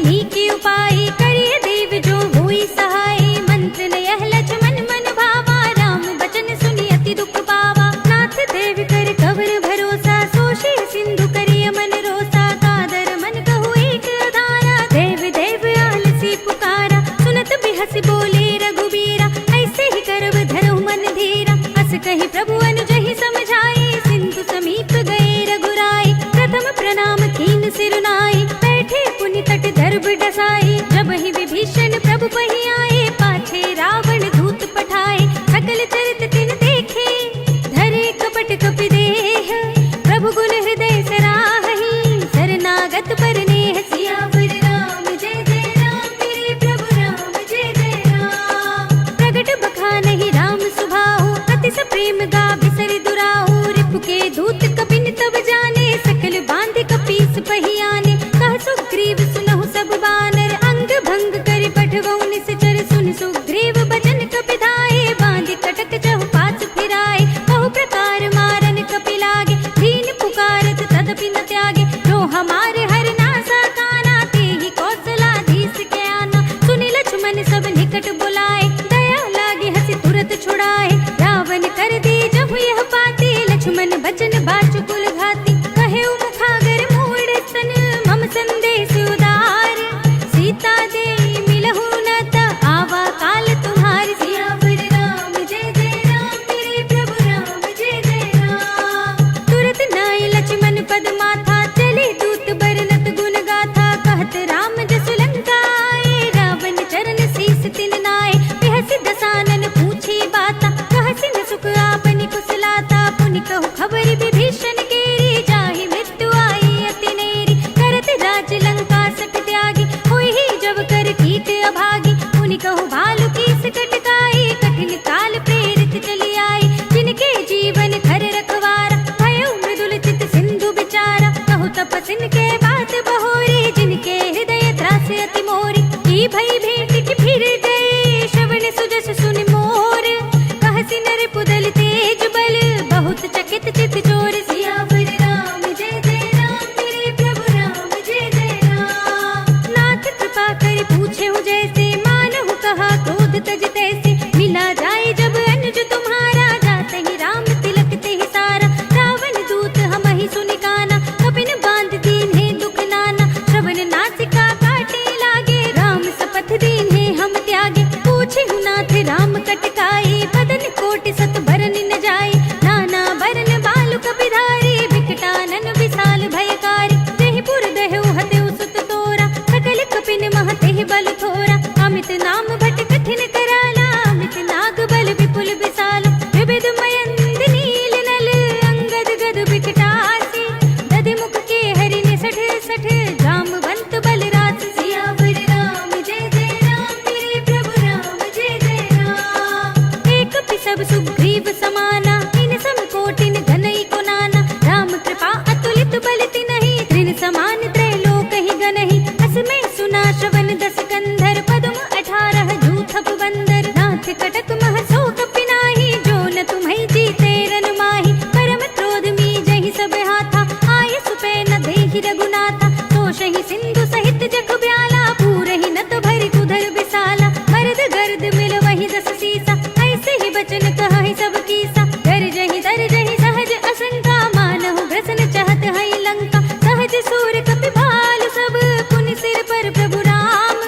नीके उपाय करिए देव जो हुई सहाय। मंत्र यह लक्ष्मण मन भावा राम बचन सुनि अति दुख पावा। नाथ देव कर कवर भरोसा सोशे सिंधु करिय मन रोसा। कादर मन कहु एक धारा देव देव आलसी पुकारा। सुनत बिहस बोले रघुबीरा ऐसे ही करब धरहु मन धीरा। अस कहि प्रभु अनुजहि समझाए सिंधु समीप गए रघुराई। प्रथम प्रणाम कीन सिरुनाई बैठे पुनि तट दर्भ डसाई। जब ही विभीषण प्रभु पहि आए पाछे रावण दूत पठाए। सकल चरित तिन देखे धरे कपट कपि देह। प्रभु गुण हृदय सराहि शरणागत पर नेह। सियावर राम जय जय राम मेरे प्रभु राम जय जय राम। प्रगट बखानहि राम सुभाऊ अति स प्रेम गा बिसरि दुराऊ। रिपु के दूत कपिन तब जाने सकल बांध कपीस पहि आने। कह सुग्रीव सुनहु सब बानर अंग भंग करि पठवहु निश्चर। सुन सुग्रीव बचन कपि धाये बांध कटक चहुपाच फिराए। बहु प्रकार मारन कपि लागे दीन पुकारत तदपि न त्यागे। जो हमारे हर नासा काना तेहि कौशलाधीश के आना। सुनि लक्ष्मण सब निकट बुलाए दया लागे हंसी तुरत छुड़ाए। रावण कर दी जब यह पाती लक्ष्मण बचन बाचुकुल घाती। कहे मुखागर मूढ़ स्तन मम संदेश उदार। सीता दे मिलहु न त आवा काल तुम्हारी। सियावर राम जय जय राम मेरे प्रभु राम जय जय राम। तुरत नाय लक्ष्मण पद माथा चले दूत बरनत गुण गाथा। कहत राम जसु लंका आए रावण चरण शीस तिन नाय। बिहसि दसानन पूछी बाता कहसि न सुख आपनि कुशलाता। पुनि कहु खबर विभीषण केरी जाहि मृत्यु आई अति नेरी। करत राज लंका सठ त्यागी होई ही जब कर कीट अभागी। पुनि कहु भालु कीस कटकाई कठिन काल प्रेरित चली आई। जिनके जीवन खर रखवारा भयो मृदुल चित सिंधु बिचारा। कहु तपसिन के बात बहोरी जिनके हृदय त्रास अति मोरी। की भई भेंट की फिर गए श्रवण सुजस सुन मोर। कहसि नर पुदल तेज बल बहुत चकित चित चोर। सियावर राम जय जय राम मेरे प्रभु राम जय जय राम। नाथ कृपा कर पूछे हूँ जैसे मानहु कहा क्रोध तज तैसे। मिला जाए जब अनुज तुम्हारा जाते ही राम तिलक ते ही सारा। रावण दूत हम ही सुनि काना कपिन बांध दीन है दुख नाना। श्रवण नासिका काटे लागे राम सपथ दीन है हम त्यागे। पूछे हूँ नाथ राम कटकाई बदन कोटि सत भरन न जाए। नाना बरन बालु कपिधारी विकटानन विशाल भयकारी। जयपुर दहु हतेउ सुत तोरा सकल कपिन महते बल थोरा। अमित नाम भट कठिन कराला अमित नाग बल विपुल विशाल। विविध मयंद नील नल अंगद गद विकटासी। दधि मुख के हरि निसठ सठ जामवंत बलराज। सियावर राम जय जय राम मेरे प्रभु राम जय जय राम। एक पिसब सुग्रीव समाना इन सम कोटिन घनई को नाना। राम कृपा अतुलित बल तिनहि त्रिन समान त्रैलोक ही गनहि। अस में सुना श्रवण दस कंधर पद्म 18 जूथप बंदर। नाथ कटक मह सो कपि नाहि जो न तुम्हि जीते रन माहि। परम क्रोध मी जहि सब हाथा आय सुपै न देहि रघुनाथा। तोषहि सिंधु सहित जग ब्याला पूरहि न तो भरि कुधर विसाला। मर्द गर्द मिल वही दस सीसा ऐसे ही बचन कहहि सब कीसा। गरजहि दरजहि सहज असंका मानहु ग्रसन चहत है लंका। सहज सूर कपि भालु सब पुनि सिर पर प्रभु राम।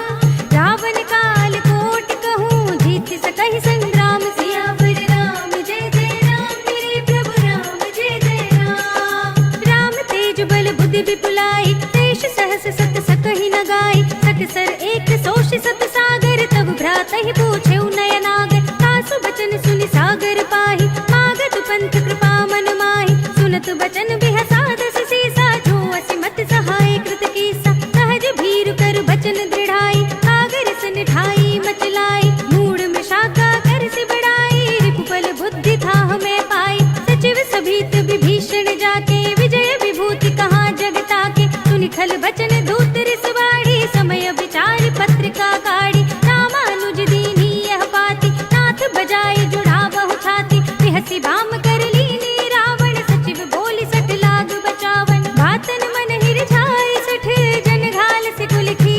रावण काल कोट कहूँ जीत सकहि संग्राम। सियावर राम जय जय राम मेरे प्रभु राम जय जय राम। राम तेज बल बुद्धि विपुलाई देश सहस सत सकहि न गाई। सकसर एक सोष सत सागर तब भ्रातहि पूछे नयनागर। तासु बचन सुनि सागर पाहि मागत पंथ कृपा मन माहि। सुनत बचन बिहसा दस सीसा जो असिमत सहाय कृत कीसा। सहज भीरु कर बचन दृढ़ाई सागर सन ठाई मचलाई। मूढ़ में शाखा कर से बढ़ाई रिपुबल बुद्धि था हमें पाई। सचिव सभीत विभीषण जाके विजय विभूति कहाँ जगता के। सुनि खल बचन दूत रिसवाड़ी समय विचार पत्रिका काढ़ी। रामानुज दीनी यह पाती नाथ बजाए जुड़ा बहु छाती। बिहसी बाम कर लीनी रावण सचिव बोली सठ लाग बचावन। बातन मन हिर छाए सठ जन घाल से कुल की।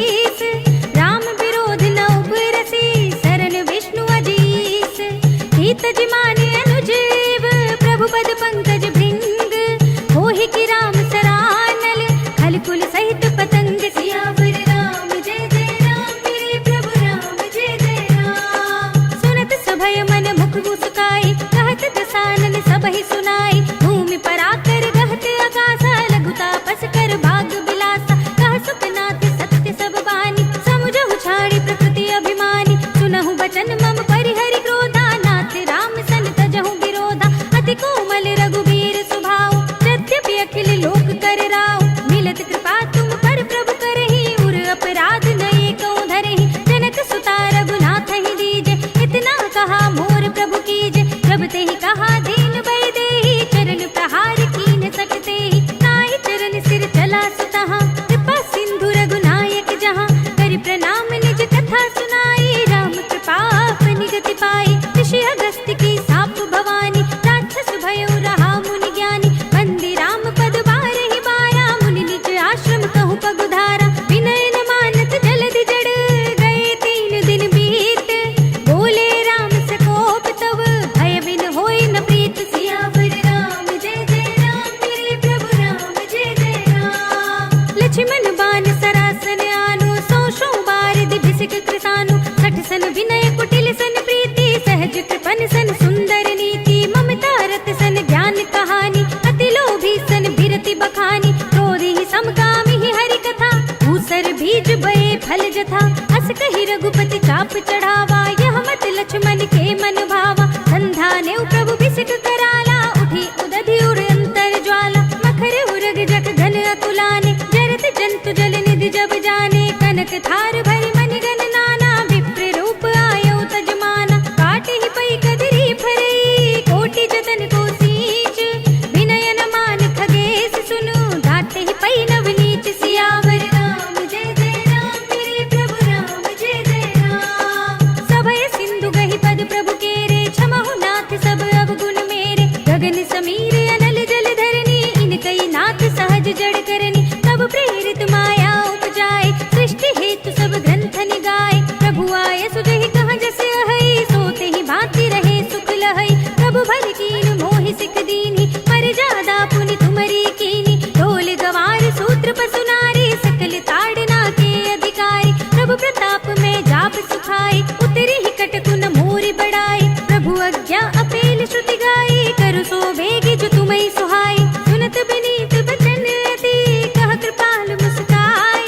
फल जथा। अस कही रघुपति चाप चढ़ावा, यह मत लक्ष्मण के मन भावा। संधा ने प्रभु बिसिक कराला, उठी उदधि उर अंतर ज्वाला। मखर उरग जग घन अतुलाने, जरत जंतु जल निधि जब जाने। कनक थार भरि मन गण नाना, विप्र रूप आयो तजमाना। काटे ही पई कदरी फरई, कोटि जतन को सींच। विनय न मान खगेश सुनु, धाते ही पई नव नीच। सियावर राम जय जय राम, मेरे प्रभु राम जय जय राम। सभय सिंधु गहि पद प्रभु केरे, क्षमहु नाथ सब अवगुण मेरे। गगन समीर अनल जल धरनी, इनकई नाथ सहज जड़ करनी। तब प्रेरित माया उपजाए, सृष्टि हेतु सब ग्रंथ निगाए। प्रभु आय सुजहि कहाँ जस अहै, सोते ही भांति रहे सुख लहै। प्रभु भल कीन मोहि सिख दीनी, पर जादा पुनि तुमरी कीनी। ढोल गवार सूत्र पसु नारी, सकल ताड़ना के अधिकारी। प्रभु प्रताप में जाप सुखाई, उतरी ही कटकुन मोरि बढ़ाई। प्रभु आज्ञा अपेल श्रुति गाई, करु सो बेगी जो तुम्हें सुहाई। सुनत बिनीत बचन अति, कह कृपाल मुस्काई।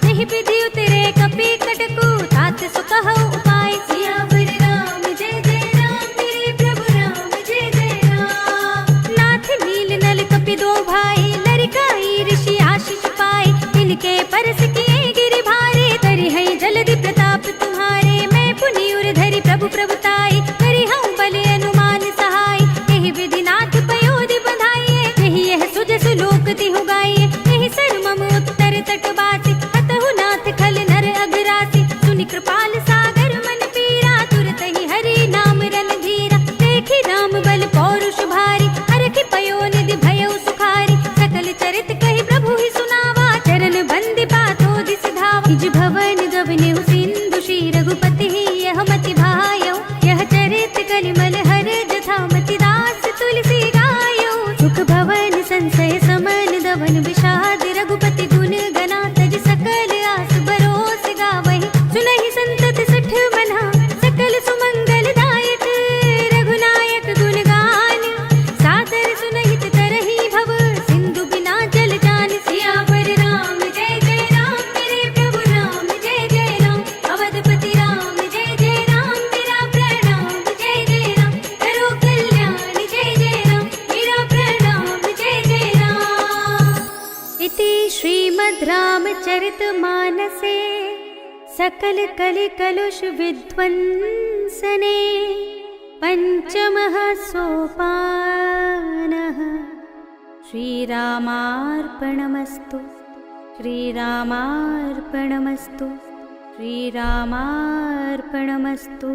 नहीं विधि उतरे कपि कटकु, तात सो कहो उपाय। सियावर राम जय जय राम, मेरे प्रभु राम जय जय राम। नाथ नील नल कपि दो भाई, लरिकाई ऋषि आशीष पाए। इनके परस किए गिरि भारे, तरि है जलधि प्रताप तुम्हारे। मैं पुनि उर धरि प्रभु प्रभुताई, करि हूँ बल अनुमान सहाय। यही विधि नाथ पयोधि बधाइए, यही यह सुजसु लोक तिहु गाइए। यही सर मम उत्तर तट बासी, हतहु नाथ खल नर अघरासी। सुनि कृपाल सागर मन पीरा, तुरत ही हरि नाम रणधीरा। देखी राम बल पौरुष भारी, हरखि पयोनिधि भयउ सुखारी। सकल चरित कहि प्रभु ही सुनावा, चरण बंदि पाथो दिस धावा। निज भवन गवनेउ सिंधु, श्री रघुपति ही यह मति भायौ। यह चरित कलिमल हर जथा, मति दास तुलसी गायौ। सुख भवन संशय समन, दवन विषाद रघुपति गुण गना। तज सकल आस भरोस गावहि, सुनहि संतत सठ मना। सकल सुमंगल दायक, रघुनायक गुण गान। सादर सुनहित तरहि भव, सिंधु बिना जल जान। सियावर राम जय जय राम, मेरे प्रभु राम जय जय राम। अवधपति राम जय जय राम, मेरा प्रणाम जय जय राम। करो कल्याण जय जय राम, मेरा प्रणाम जय जय राम। इति श्रीमद् रामचरितमानसे सकल कलि कलुष विध्वंसने पंचमः सोपानः। श्रीरामार्पणमस्तु, श्रीरामार्पणमस्तु, श्रीरामार्पणमस्तु।